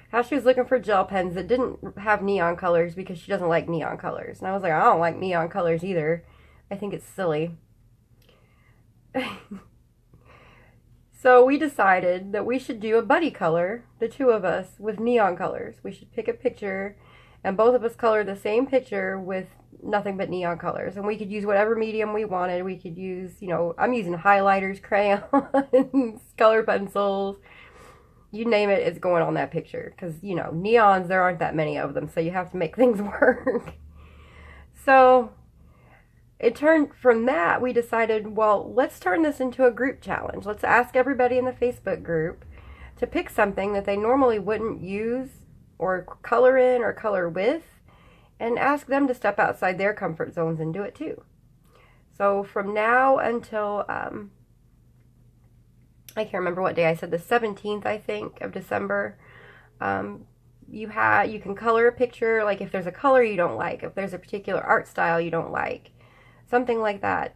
how she was looking for gel pens that didn't have neon colors because she doesn't like neon colors. And I was like, I don't like neon colors either. I think it's silly. So we decided that we should do a buddy color, the 2 of us, with neon colors. We should pick a picture, and both of us color the same picture with nothing but neon colors. And we could use whatever medium we wanted. We could use, you know, I'm using highlighters, crayons, color pencils. You name it, it's going on that picture. Because, you know, neons, there aren't that many of them, so you have to make things work. So it turned from that, we decided, well, let's turn this into a group challenge. Let's ask everybody in the Facebook group to pick something that they normally wouldn't use or color in or color with, and ask them to step outside their comfort zones and do it too. So from now until, I can't remember what day I said, the 17th, I think, of December, you can color a picture, like if there's a color you don't like, if there's a particular art style you don't like, something like that.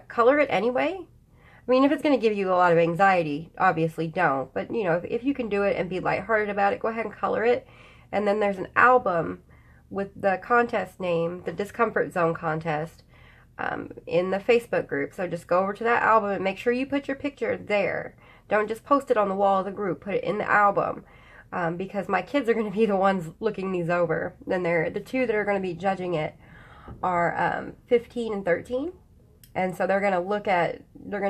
Color it anyway. I mean, if it's going to give you a lot of anxiety, obviously don't. But, you know, if you can do it and be lighthearted about it, go ahead and color it. And then there's an album with the contest name, the Discomfort Zone Contest, in the Facebook group. So just go over to that album and make sure you put your picture there. Don't just post it on the wall of the group. Put it in the album. Because my kids are going to be the ones looking these over. Then the 2 that are going to be judging it are 15 and 13. And so they're going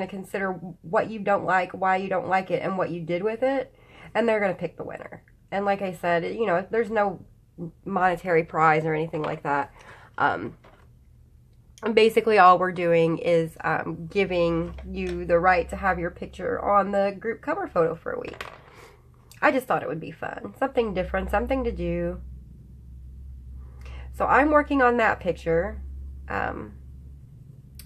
to consider what you don't like, why you don't like it, and what you did with it. And they're going to pick the winner. And like I said, you know, there's no monetary prize or anything like that. Basically all we're doing is giving you the right to have your picture on the group cover photo for a week. I just thought it would be fun. Something different, something to do. So I'm working on that picture.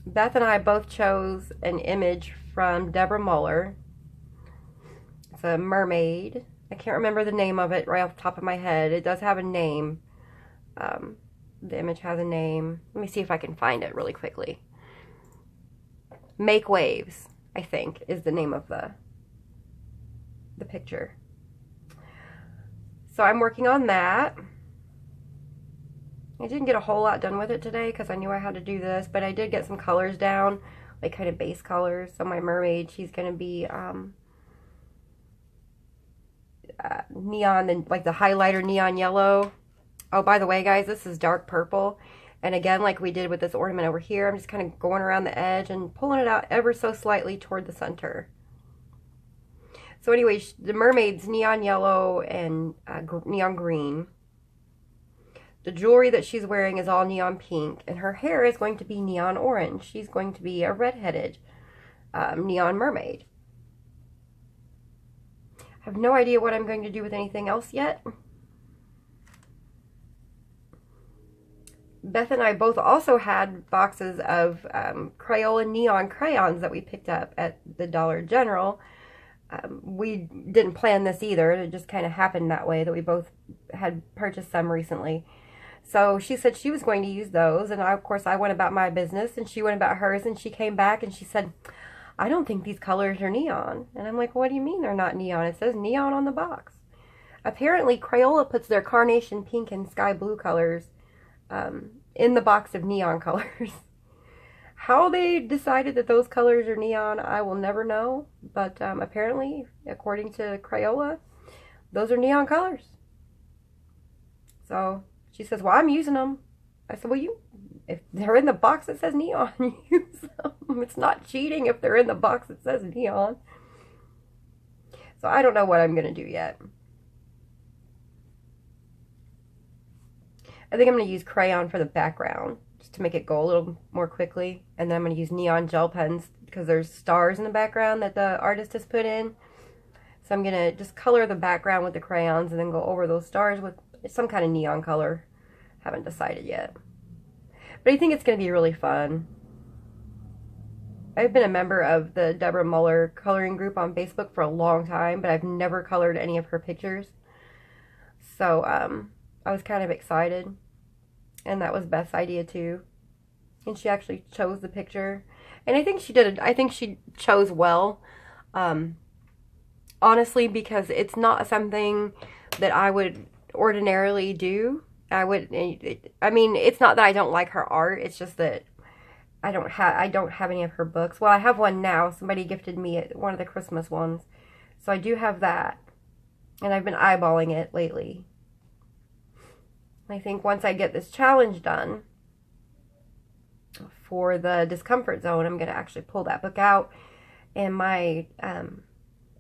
Beth and I both chose an image from Deborah Muller. It's a mermaid. I can't remember the name of it right off the top of my head. It does have a name. The image has a name. Let me see if I can find it really quickly. Make Waves, I think, is the name of the picture. So I'm working on that. I didn't get a whole lot done with it today because I knew I had to do this, but I did get some colors down, like kind of base colors. So my mermaid, she's going to be neon, and like the highlighter neon yellow. Oh, by the way, guys, this is dark purple. And again, like we did with this ornament over here, I'm just kind of going around the edge and pulling it out ever so slightly toward the center. So anyway, the mermaid's neon yellow and neon green. The jewelry that she's wearing is all neon pink, and her hair is going to be neon orange. She's going to be a redheaded neon mermaid. I have no idea what I'm going to do with anything else yet. Beth and I both also had boxes of Crayola neon crayons that we picked up at the Dollar General. We didn't plan this either. It just kind of happened that way, that we both had purchased some recently. So she said she was going to use those, and of course I went about my business, and she went about hers, and she came back and she said, I don't think these colors are neon. And I'm like, what do you mean they're not neon? It says neon on the box. Apparently Crayola puts their carnation pink and sky blue colors in the box of neon colors. How they decided that those colors are neon, I will never know. But apparently, according to Crayola, those are neon colors. So she says, well, I'm using them. I said, well, if they're in the box that says neon, use them. It's not cheating if they're in the box that says neon. So I don't know what I'm going to do yet. I think I'm going to use crayon for the background, just to make it go a little more quickly. And then I'm going to use neon gel pens, because there's stars in the background that the artist has put in. So I'm going to just color the background with the crayons and then go over those stars with some kind of neon color. Haven't decided yet. But I think it's going to be really fun. I've been a member of the Deborah Muller coloring group on Facebook for a long time, but I've never colored any of her pictures. So I was kind of excited. And that was Beth's idea too. And she actually chose the picture. And I think she did. I think she chose well. Honestly, because it's not something that I would ordinarily do. I mean, it's not that I don't like her art. It's just that I don't have any of her books. Well, I have one now. Somebody gifted me one of the Christmas ones. So I do have that. And I've been eyeballing it lately. I think once I get this challenge done for the Discomfort Zone, I'm going to actually pull that book out. And my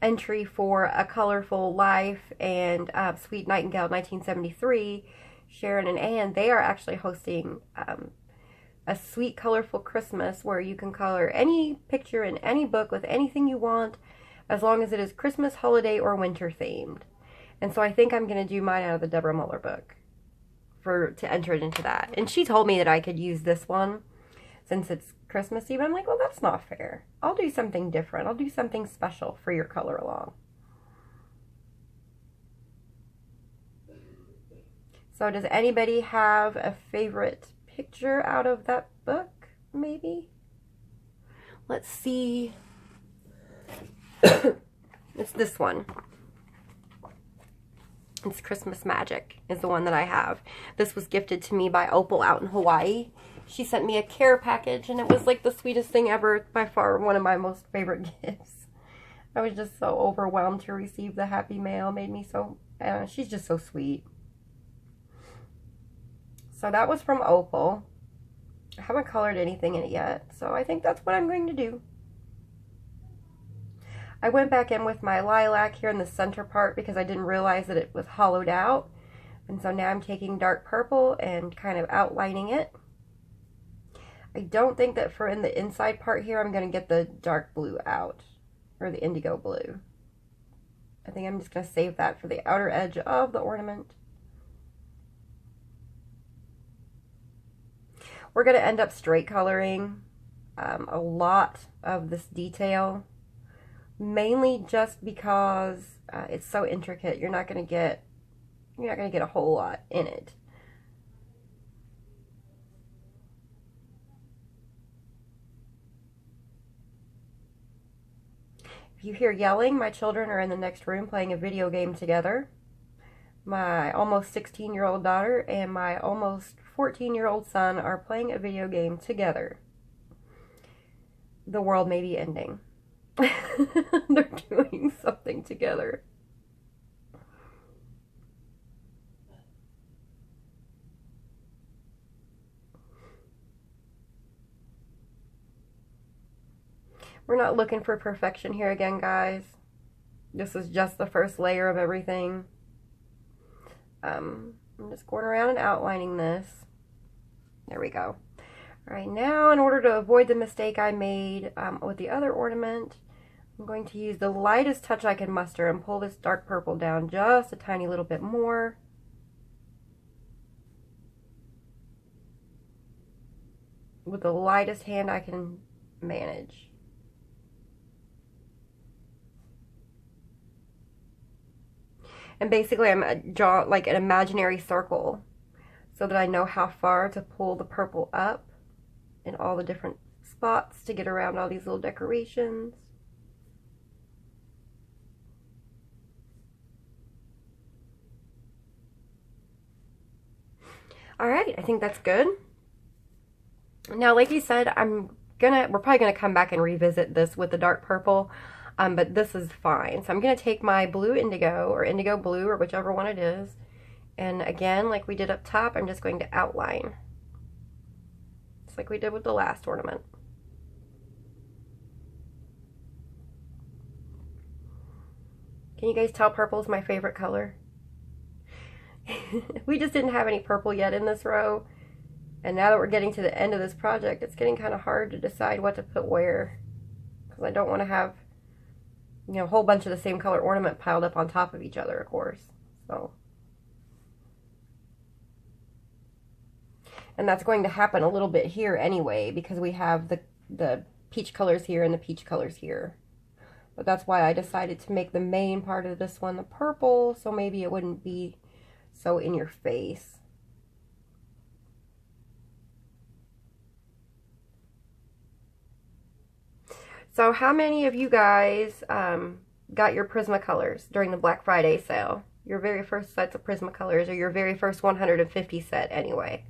entry for A Colorful Life and Sweet Nightingale 1973, Sharon and Anne, they are actually hosting a Sweet Colorful Christmas, where you can color any picture in any book with anything you want, as long as it is Christmas, holiday, or winter themed. And so I think I'm going to do mine out of the Deborah Muller book to enter it into that. And she told me that I could use this one since it's Christmassy, but I'm like, well, that's not fair. I'll do something different. I'll do something special for your color along. So does anybody have a favorite picture out of that book, maybe? Let's see. It's this one. It's Christmas Magic is the one that I have. This was gifted to me by Opal out in Hawaii. She sent me a care package, and it was like the sweetest thing ever. By far one of my most favorite gifts. I was just so overwhelmed to receive the happy mail. Made me so, she's just so sweet. So that was from Opal. I haven't colored anything in it yet, so I think that's what I'm going to do. I went back in with my lilac here in the center part because I didn't realize that it was hollowed out. And so now I'm taking dark purple and kind of outlining it. I don't think that for in the inside part here, I'm going to get the dark blue out, or the indigo blue. I think I'm just going to save that for the outer edge of the ornament. We're going to end up straight coloring a lot of this detail, mainly just because it's so intricate. You're not going to get a whole lot in it. If you hear yelling, my children are in the next room playing a video game together. My almost 16-year-old daughter and my almost 14-year-old son are playing a video game together. The world may be ending. They're doing something together. We're not looking for perfection here again, guys. This is just the first layer of everything. I'm just going around and outlining this. There we go. All right, now in order to avoid the mistake I made with the other ornament, I'm going to use the lightest touch I can muster and pull this dark purple down just a tiny little bit more. With the lightest hand I can manage. And basically I'm draw like an imaginary circle so that I know how far to pull the purple up in all the different spots to get around all these little decorations. All right, I think that's good. Now, like you said, we're probably gonna come back and revisit this with the dark purple, but this is fine. So I'm gonna take my blue indigo or indigo blue or whichever one it is, and again, like we did up top, I'm just going to outline, just like we did with the last ornament. Can you guys tell purple is my favorite color? We just didn't have any purple yet in this row. And now that we're getting to the end of this project, it's getting kind of hard to decide what to put where. Because I don't want to have, you know, a whole bunch of the same color ornament piled up on top of each other, of course. So. And that's going to happen a little bit here anyway, because we have the peach colors here and the peach colors here. But that's why I decided to make the main part of this one the purple, so maybe it wouldn't be so in your face. So how many of you guys got your Prismacolors during the Black Friday sale? Your very first sets of Prismacolors, or your very first 150 set anyway.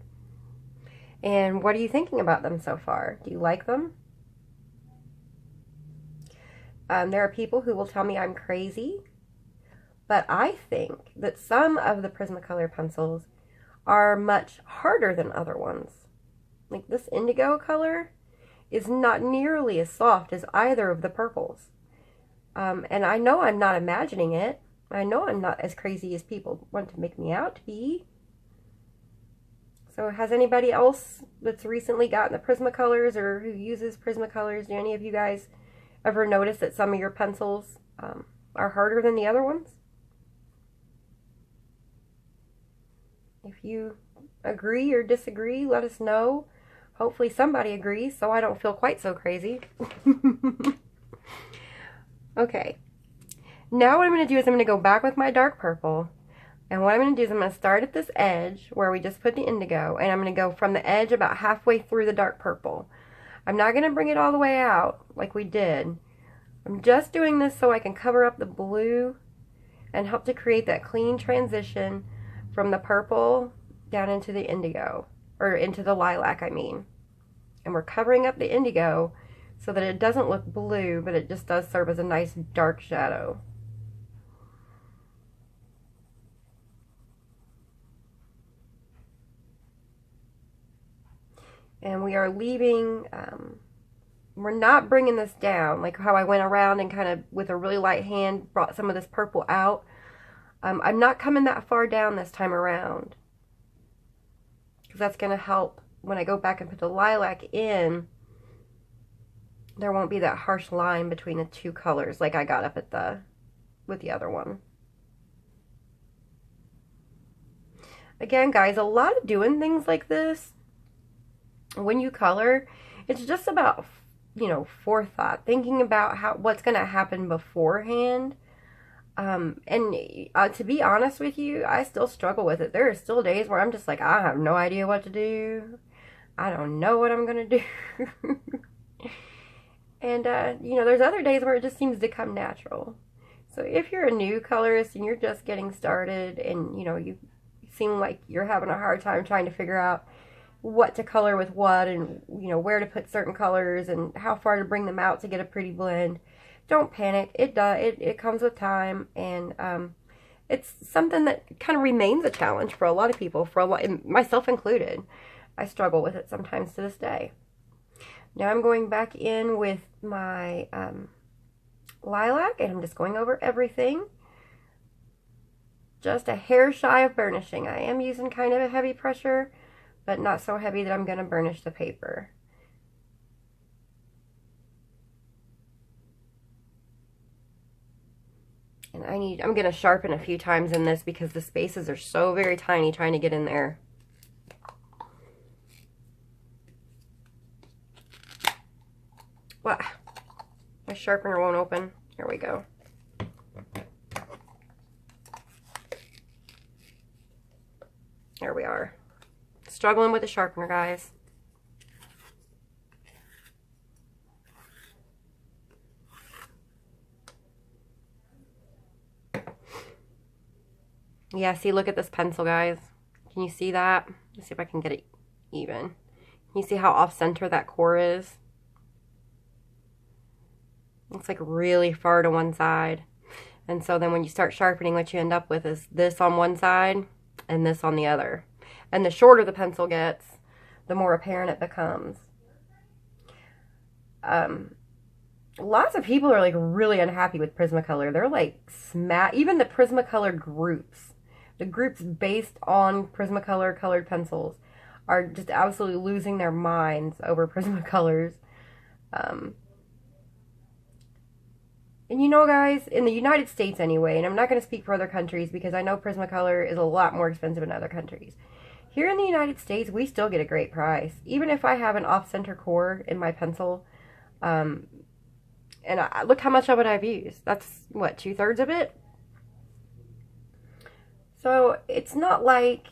And what are you thinking about them so far? Do you like them? There are people who will tell me I'm crazy, but I think that some of the Prismacolor pencils are much harder than other ones. Like this indigo color is not nearly as soft as either of the purples. And I know I'm not imagining it. I know I'm not as crazy as people want to make me out to be. So has anybody else that's recently gotten the Prismacolors or who uses Prismacolors, do any of you guys ever notice that some of your pencils are harder than the other ones? If you agree or disagree, let us know. Hopefully somebody agrees so I don't feel quite so crazy. Okay. Now what I'm going to do is I'm going to go back with my dark purple. And what I'm going to do is I'm going to start at this edge where we just put the indigo. And I'm going to go from the edge about halfway through the dark purple. I'm not going to bring it all the way out like we did. I'm just doing this so I can cover up the blue and help to create that clean transition from the purple down into the indigo. Or into the lilac, I mean. And we're covering up the indigo so that it doesn't look blue, but it just does serve as a nice dark shadow. And we are leaving, we're not bringing this down, like how I went around and kind of with a really light hand brought some of this purple out. I'm not coming that far down this time around, because that's going to help when I go back and put the lilac in. There won't be that harsh line between the two colors like I got up at with the other one. Again, guys, a lot of doing things like this, when you color, it's just about, you know, forethought, thinking about what's going to happen beforehand. And to be honest with you, I still struggle with it. There are still days where I'm just like, I have no idea what to do. I don't know what I'm going to do. And, you know, there's other days where it just seems to come natural. So if you're a new colorist and you're just getting started and, you know, you seem like you're having a hard time trying to figure out what to color with what and, you know, where to put certain colors and how far to bring them out to get a pretty blend, don't panic. It comes with time, and it's something that kind of remains a challenge for a lot of people, myself included. I struggle with it sometimes to this day. Now I'm going back in with my lilac, and I'm just going over everything. Just a hair shy of burnishing. I am using kind of a heavy pressure, but not so heavy that I'm going to burnish the paper. And I'm going to sharpen a few times in this because the spaces are so very tiny trying to get in there. Wow, my sharpener won't open. Here we go. There we are. Struggling with the sharpener, guys. Yeah, see, look at this pencil, guys. Can you see that? Let's see if I can get it even. Can you see how off-center that core is? It's like really far to one side. And so then when you start sharpening, what you end up with is this on one side and this on the other. And the shorter the pencil gets, the more apparent it becomes. Lots of people are like really unhappy with Prismacolor. They're like even the Prismacolor groups, the groups based on Prismacolor colored pencils are just absolutely losing their minds over Prismacolors. And you know, guys, in the United States anyway, and I'm not going to speak for other countries because I know Prismacolor is a lot more expensive in other countries. Here in the United States, we still get a great price. Even if I have an off-center core in my pencil, and look how much of it I've used. That's, what, 2/3 of it? So, it's not like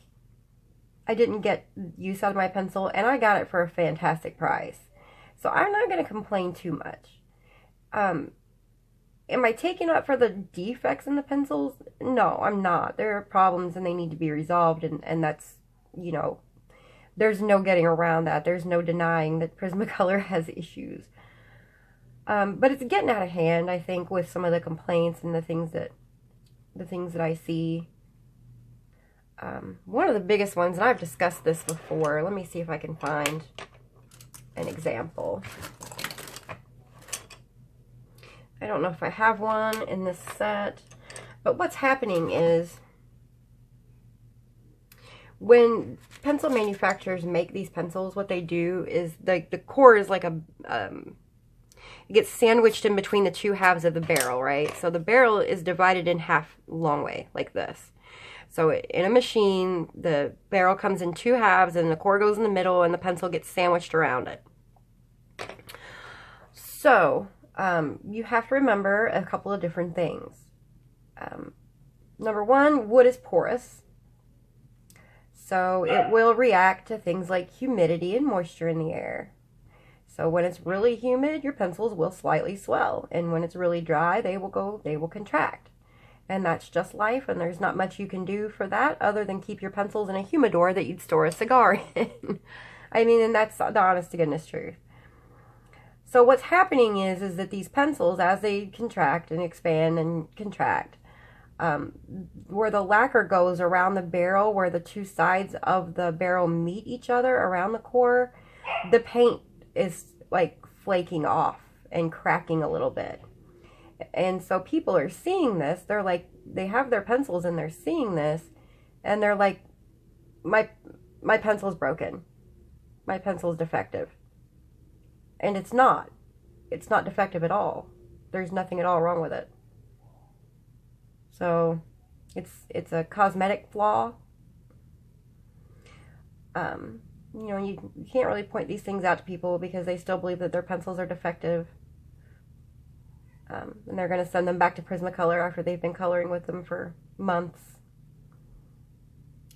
I didn't get use out of my pencil, and I got it for a fantastic price. So, I'm not going to complain too much. Am I taking up for the defects in the pencils? No, I'm not. There are problems and they need to be resolved, and that's, you know, there's no getting around that. There's no denying that Prismacolor has issues. But it's getting out of hand, I think, with some of the complaints and the things that I see. One of the biggest ones, and I've discussed this before. Let me see if I can find an example. I don't know if I have one in this set, but what's happening is when pencil manufacturers make these pencils, what they do is the core is like it gets sandwiched in between the two halves of the barrel, right? So the barrel is divided in half long way, like this. So in a machine, the barrel comes in two halves and the core goes in the middle and the pencil gets sandwiched around it. So you have to remember a couple of different things. Number one, wood is porous. So it will react to things like humidity and moisture in the air. So when it's really humid, your pencils will slightly swell. And when it's really dry, they will contract. And that's just life, and there's not much you can do for that other than keep your pencils in a humidor that you'd store a cigar in. I mean, and that's the honest to goodness truth. So what's happening is that these pencils, as they contract and expand and contract, where the lacquer goes around the barrel, where the two sides of the barrel meet each other around the core, the paint is like flaking off and cracking a little bit. And so people are seeing this. They're like, they have their pencils and they're seeing this, and they're like, my pencil's broken. My pencil's defective. And it's not. It's not defective at all. There's nothing at all wrong with it. So it's a cosmetic flaw. You know, you can't really point these things out to people because they still believe that their pencils are defective. And they're going to send them back to Prismacolor after they've been coloring with them for months.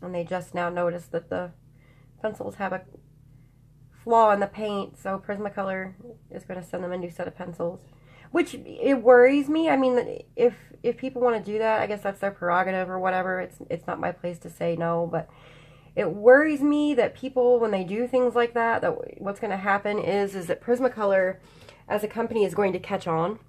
And they just now notice that the pencils have a flaw in the paint, so Prismacolor is going to send them a new set of pencils. Which, it worries me. I mean, if people want to do that, I guess that's their prerogative or whatever. It's not my place to say no, but it worries me that people, when they do things like that what's going to happen is that Prismacolor, as a company, is going to catch on.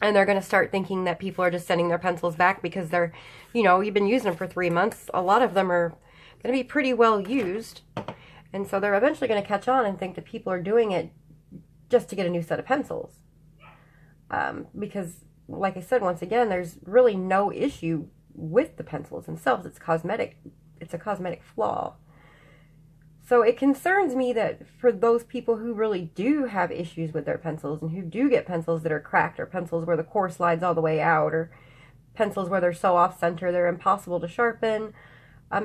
And they're going to start thinking that people are just sending their pencils back because they're, you know, you've been using them for 3 months. A lot of them are going to be pretty well used. And so they're eventually going to catch on and think that people are doing it just to get a new set of pencils. Because, like I said, once again, there's really no issue with the pencils themselves. It's cosmetic. It's a cosmetic flaw. So it concerns me that for those people who really do have issues with their pencils and who do get pencils that are cracked, or pencils where the core slides all the way out, or pencils where they're so off center they're impossible to sharpen,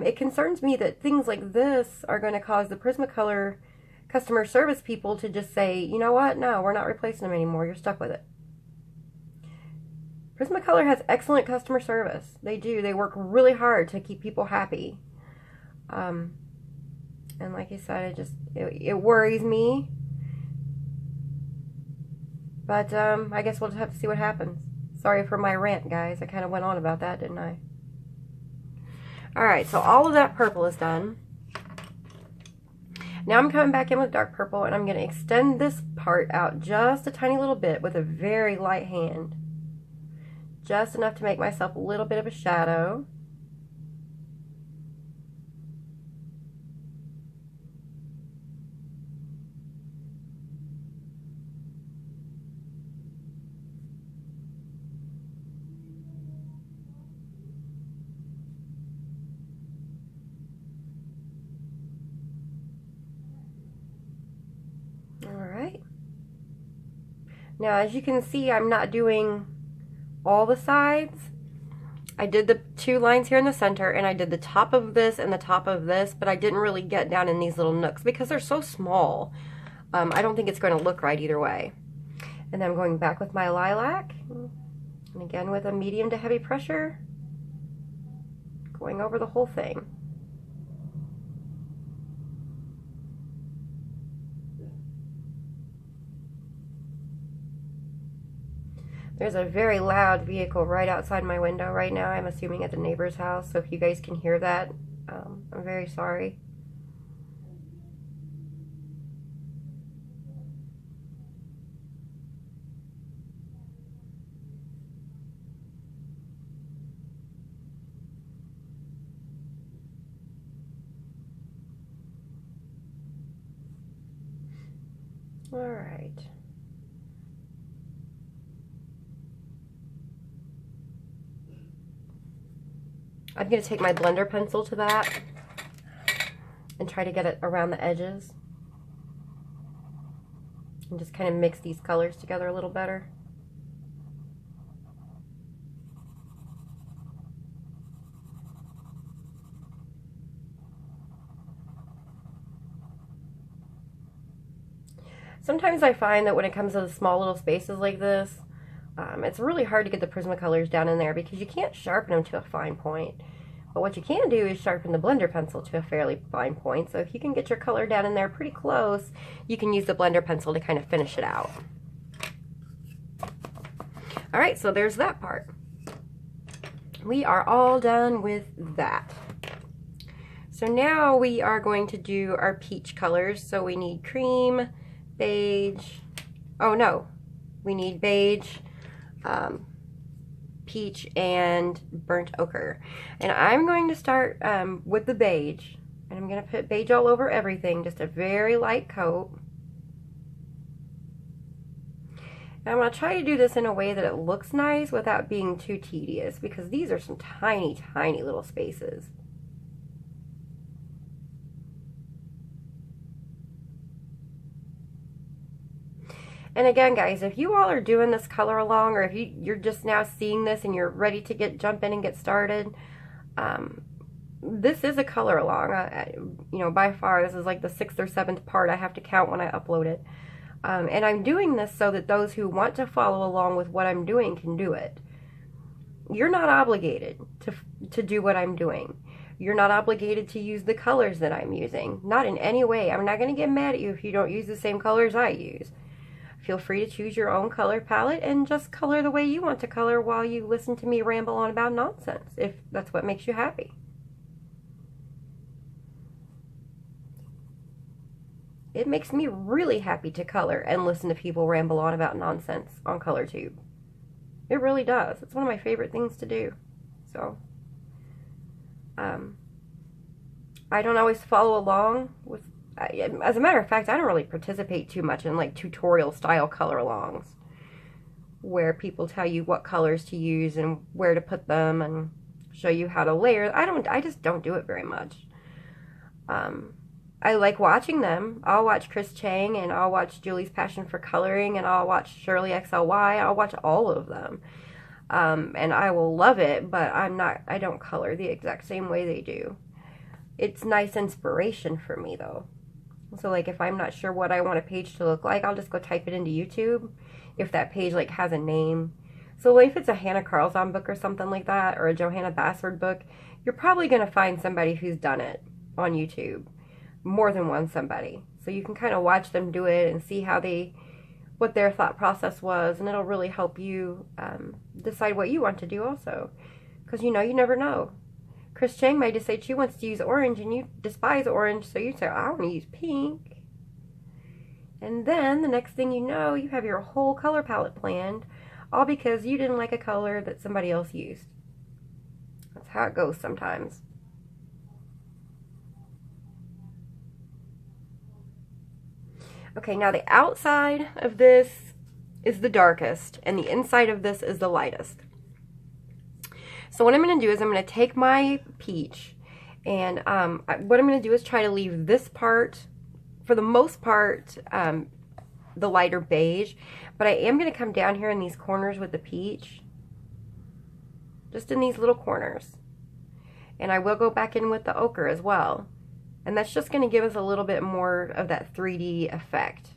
it concerns me that things like this are going to cause the Prismacolor customer service people to just say, you know what, no, we're not replacing them anymore, you're stuck with it. Prismacolor has excellent customer service. They do. They work really hard to keep people happy. And like I said, it worries me. But I guess we'll just have to see what happens. Sorry for my rant, guys. I kind of went on about that, didn't I? Alright, so all of that purple is done. Now I'm coming back in with dark purple, and I'm going to extend this part out just a tiny little bit with a very light hand. Just enough to make myself a little bit of a shadow. Alright. Now, as you can see, I'm not doing all the sides. I did the 2 lines here in the center, and I did the top of this and the top of this, but I didn't really get down in these little nooks because they're so small. I don't think it's going to look right either way. And then I'm going back with my lilac, and again with a medium to heavy pressure, going over the whole thing. There's a very loud vehicle right outside my window right now. I'm assuming at the neighbor's house, so if you guys can hear that, I'm very sorry. All right. I'm going to take my blender pencil to that and try to get it around the edges and just kind of mix these colors together a little better. Sometimes I find that when it comes to the small little spaces like this, it's really hard to get the Prismacolors down in there because you can't sharpen them to a fine point. But what you can do is sharpen the blender pencil to a fairly fine point. So if you can get your color down in there pretty close, you can use the blender pencil to kind of finish it out. Alright, so there's that part. We are all done with that. So now we are going to do our peach colors. So we need cream, beige, oh no, we need beige, peach, and burnt ochre. And I'm going to start with the beige, and I'm going to put beige all over everything, just a very light coat. And I'm going to try to do this in a way that it looks nice without being too tedious, because these are some tiny, tiny little spaces. And again, guys, if you all are doing this color along, or if you're just now seeing this and you're ready to jump in and get started, this is a color along. You know, by far, this is like the 6th or 7th part I have to count when I upload it. And I'm doing this so that those who want to follow along with what I'm doing can do it. You're not obligated to do what I'm doing. You're not obligated to use the colors that I'm using. Not in any way. I'm not going to get mad at you if you don't use the same colors I use. Feel free to choose your own color palette and just color the way you want to color while you listen to me ramble on about nonsense, if that's what makes you happy. It makes me really happy to color and listen to people ramble on about nonsense on ColorTube. It really does. It's one of my favorite things to do. So, I don't always follow along with As a matter of fact, I don't really participate too much in like tutorial style color alongs where people tell you what colors to use and where to put them and show you how to layer. I just don't do it very much. I like watching them. I'll watch Chris Chang, and I'll watch Julie's Passion for Coloring, and I'll watch Shirley XLY. I'll watch all of them. And I will love it, but I don't color the exact same way they do. It's nice inspiration for me though. So like if I'm not sure what I want a page to look like, I'll just go type it into YouTube if that page like has a name. So like, if it's a Hanna Karlzon book or something like that, or a Johanna Basford book, you're probably going to find somebody who's done it on YouTube. More than one somebody. So you can kind of watch them do it and see how what their thought process was, and it'll really help you decide what you want to do also. Because you never know. Chris Chang might decide she wants to use orange and you despise orange, so you say, I want to use pink. And then the next thing you know, you have your whole color palette planned, all because you didn't like a color that somebody else used. That's how it goes sometimes. Okay, now the outside of this is the darkest, and the inside of this is the lightest. So what I'm going to do is I'm going to take my peach, and what I'm going to do is try to leave this part, for the most part, the lighter beige, but I am going to come down here in these corners with the peach, just in these little corners, and I will go back in with the ochre as well. And that's just going to give us a little bit more of that 3D effect.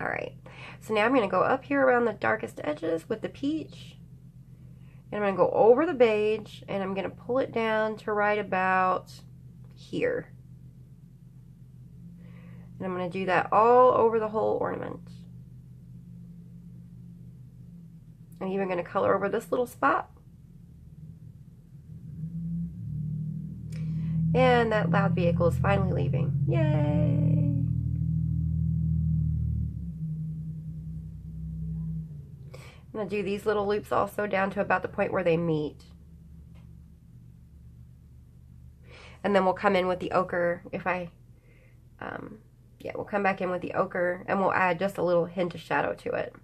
Alright, so now I'm going to go up here around the darkest edges with the peach. And I'm going to go over the beige, and I'm going to pull it down to right about here. And I'm going to do that all over the whole ornament. I'm even going to color over this little spot. And that loud vehicle is finally leaving. Yay! I'm going to do these little loops also down to about the point where they meet. And then we'll come in with the ochre we'll come back in with the ochre and we'll add just a little hint of shadow to it.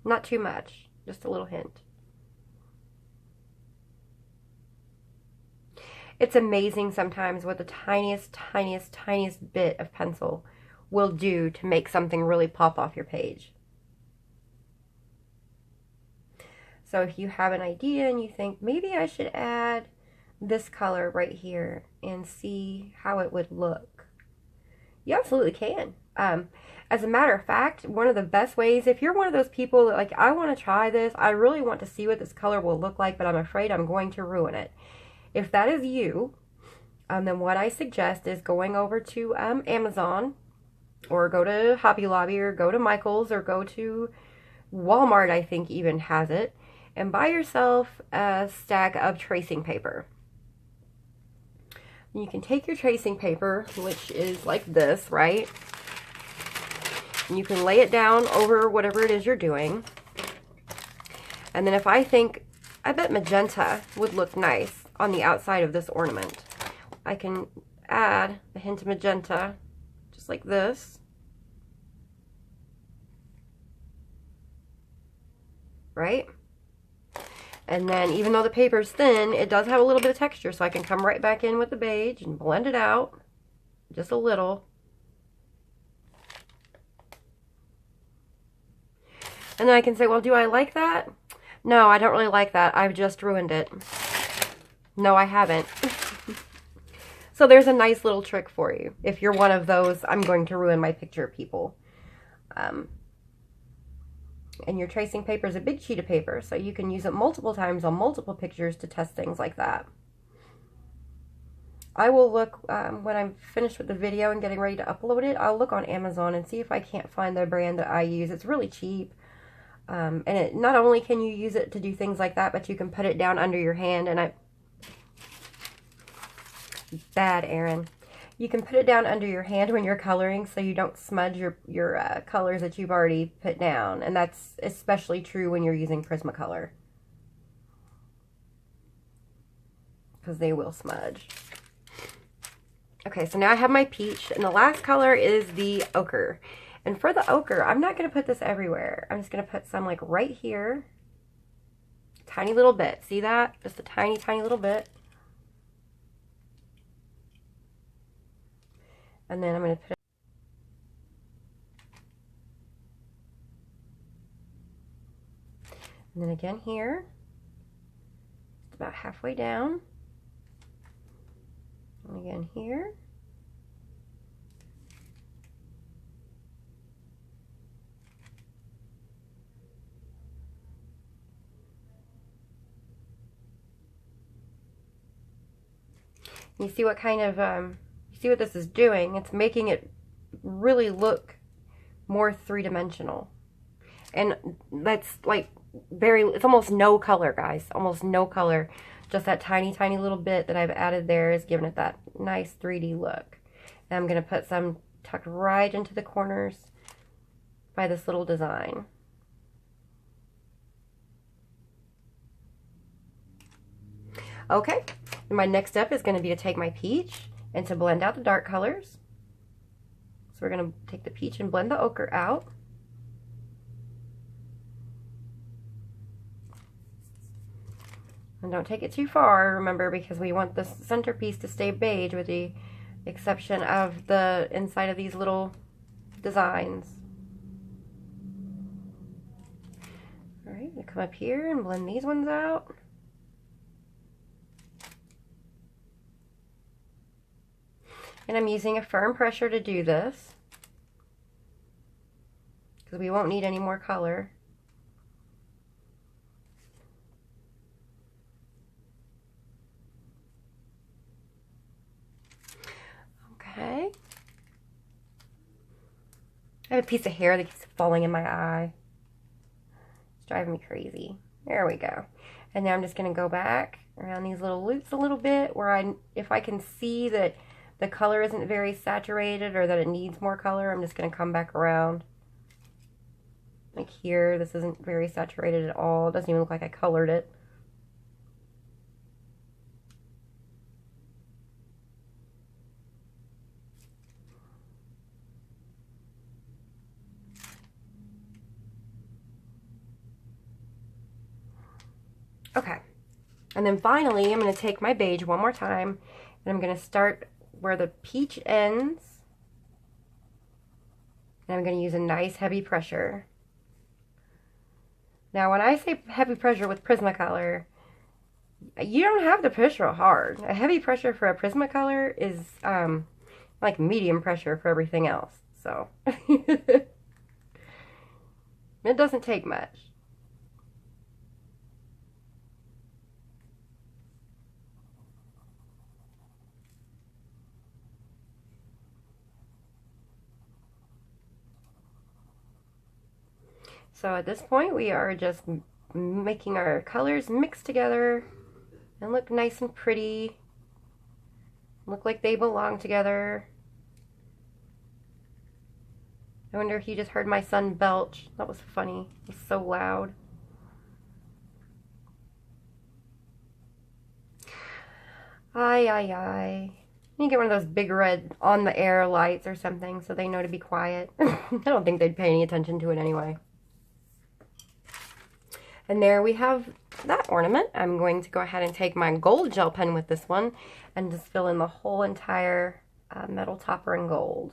Not too much, just a little hint. It's amazing sometimes what the tiniest bit of pencil will do to make something really pop off your page. So if you have an idea and you think, maybe I should add this color right here and see how it would look, you absolutely can. As a matter of fact, one of the best ways, if you're one of those people that like, I want to try this, I really want to see what this color will look like, but I'm afraid I'm going to ruin it. If that is you, then what I suggest is going over to Amazon, or go to Hobby Lobby, or go to Michael's, or go to Walmart, I think even has it, and buy yourself a stack of tracing paper. And you can take your tracing paper, which is like this, right? And you can lay it down over whatever it is you're doing. And then I bet magenta would look nice on the outside of this ornament. I can add a hint of magenta, just like this. Right? And then even though the paper's thin, it does have a little bit of texture, so I can come right back in with the beige and blend it out just a little. And then I can say, well, do I like that? No, I don't really like that. I've just ruined it. No, I haven't. So there's a nice little trick for you. If you're one of those, I'm going to ruin my picture people. And your tracing paper is a big sheet of paper, so you can use it multiple times on multiple pictures to test things like that. I will look, when I'm finished with the video and getting ready to upload it, I'll look on Amazon and see if I can't find the brand that I use. It's really cheap. And it, not only can you use it to do things like that, but you can put it down under your hand, and bad, Erin. You can put it down under your hand when you're coloring so you don't smudge your colors that you've already put down. And that's especially true when you're using Prismacolor. because they will smudge. Okay, so now I have my peach, and the last color is the ochre. And for the ochre, I'm not going to put this everywhere. I'm just going to put some like right here. Tiny little bit. See that? Just a tiny, tiny little bit. And then I'm going to put it. And then again here. It's about halfway down. And again here. You see what kind of, you see what this is doing? It's making it really look more three-dimensional. And that's like it's almost no color, guys. Almost no color. Just that tiny, tiny little bit that I've added there is giving it that nice 3D look. And I'm going to put some tucked right into the corners by this little design. Okay, my next step is going to be to take my peach and to blend out the dark colors. So we're going to take the peach and blend the ochre out. And don't take it too far, remember, because we want the centerpiece to stay beige with the exception of the inside of these little designs. Alright, I'm going to come up here and blend these ones out. And I'm using a firm pressure to do this, because we won't need any more color. Okay. I have a piece of hair that keeps falling in my eye. It's driving me crazy. There we go. And now I'm just going to go back around these little loops a little bit where if I can see that the color isn't very saturated or that it needs more color, I'm just going to come back around. Like here, this isn't very saturated at all. It doesn't even look like I colored it. Okay. And then finally, I'm going to take my beige one more time, and I'm going to start where the peach ends, and I'm going to use a nice heavy pressure. Now when I say heavy pressure with Prismacolor, you don't have to push real hard. A heavy pressure for a Prismacolor is like medium pressure for everything else. So it doesn't take much. So at this point, we are just making our colors mix together and look nice and pretty. Look like they belong together. I wonder if you just heard my son belch. That was funny. It was so loud. Aye, aye, aye. You get one of those big red on the air lights or something so they know to be quiet. I don't think they'd pay any attention to it anyway. And there we have that ornament. I'm going to go ahead and take my gold gel pen with this one and just fill in the whole entire metal topper in gold.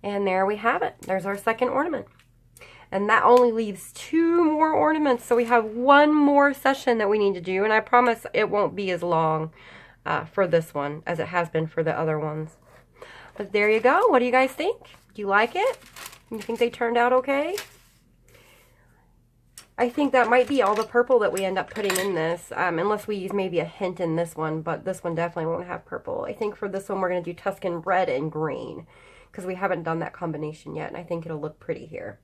And there we have it. There's our second ornament. And that only leaves 2 more ornaments. So we have 1 more session that we need to do. And I promise it won't be as long for this one as it has been for the other ones. But there you go. What do you guys think? Do you like it? You think they turned out okay? I think that might be all the purple that we end up putting in this. Unless we use maybe a hint in this one. But this one definitely won't have purple. I think for this one we're going to do Tuscan red and green. Because we haven't done that combination yet. And I think it'll look pretty here.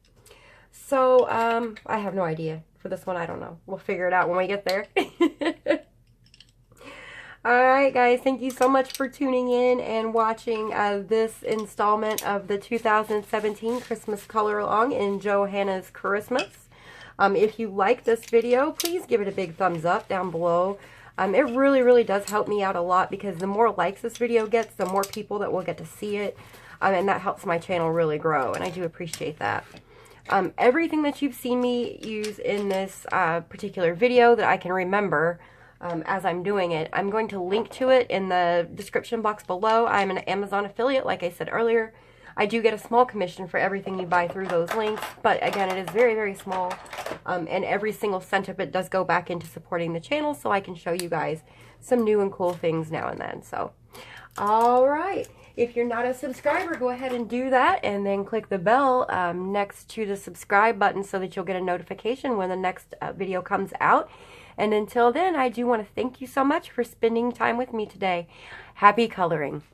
So, I have no idea. For this one, I don't know. We'll figure it out when we get there. Alright guys, thank you so much for tuning in and watching this installment of the 2017 Christmas Color Along in Johanna's Christmas. If you like this video, please give it a big thumbs up down below. It really does help me out a lot, because the more likes this video gets, the more people that will get to see it. And that helps my channel really grow, and I do appreciate that. Everything that you've seen me use in this particular video that I can remember as I'm doing it, I'm going to link to it in the description box below. I'm an Amazon affiliate, like I said earlier. I do get a small commission for everything you buy through those links, but again, it is very small, and every single cent of it does go back into supporting the channel, so I can show you guys some new and cool things now and then. So, alright, if you're not a subscriber, go ahead and do that, and then click the bell next to the subscribe button so that you'll get a notification when the next video comes out. And until then, I do want to thank you so much for spending time with me today. Happy coloring.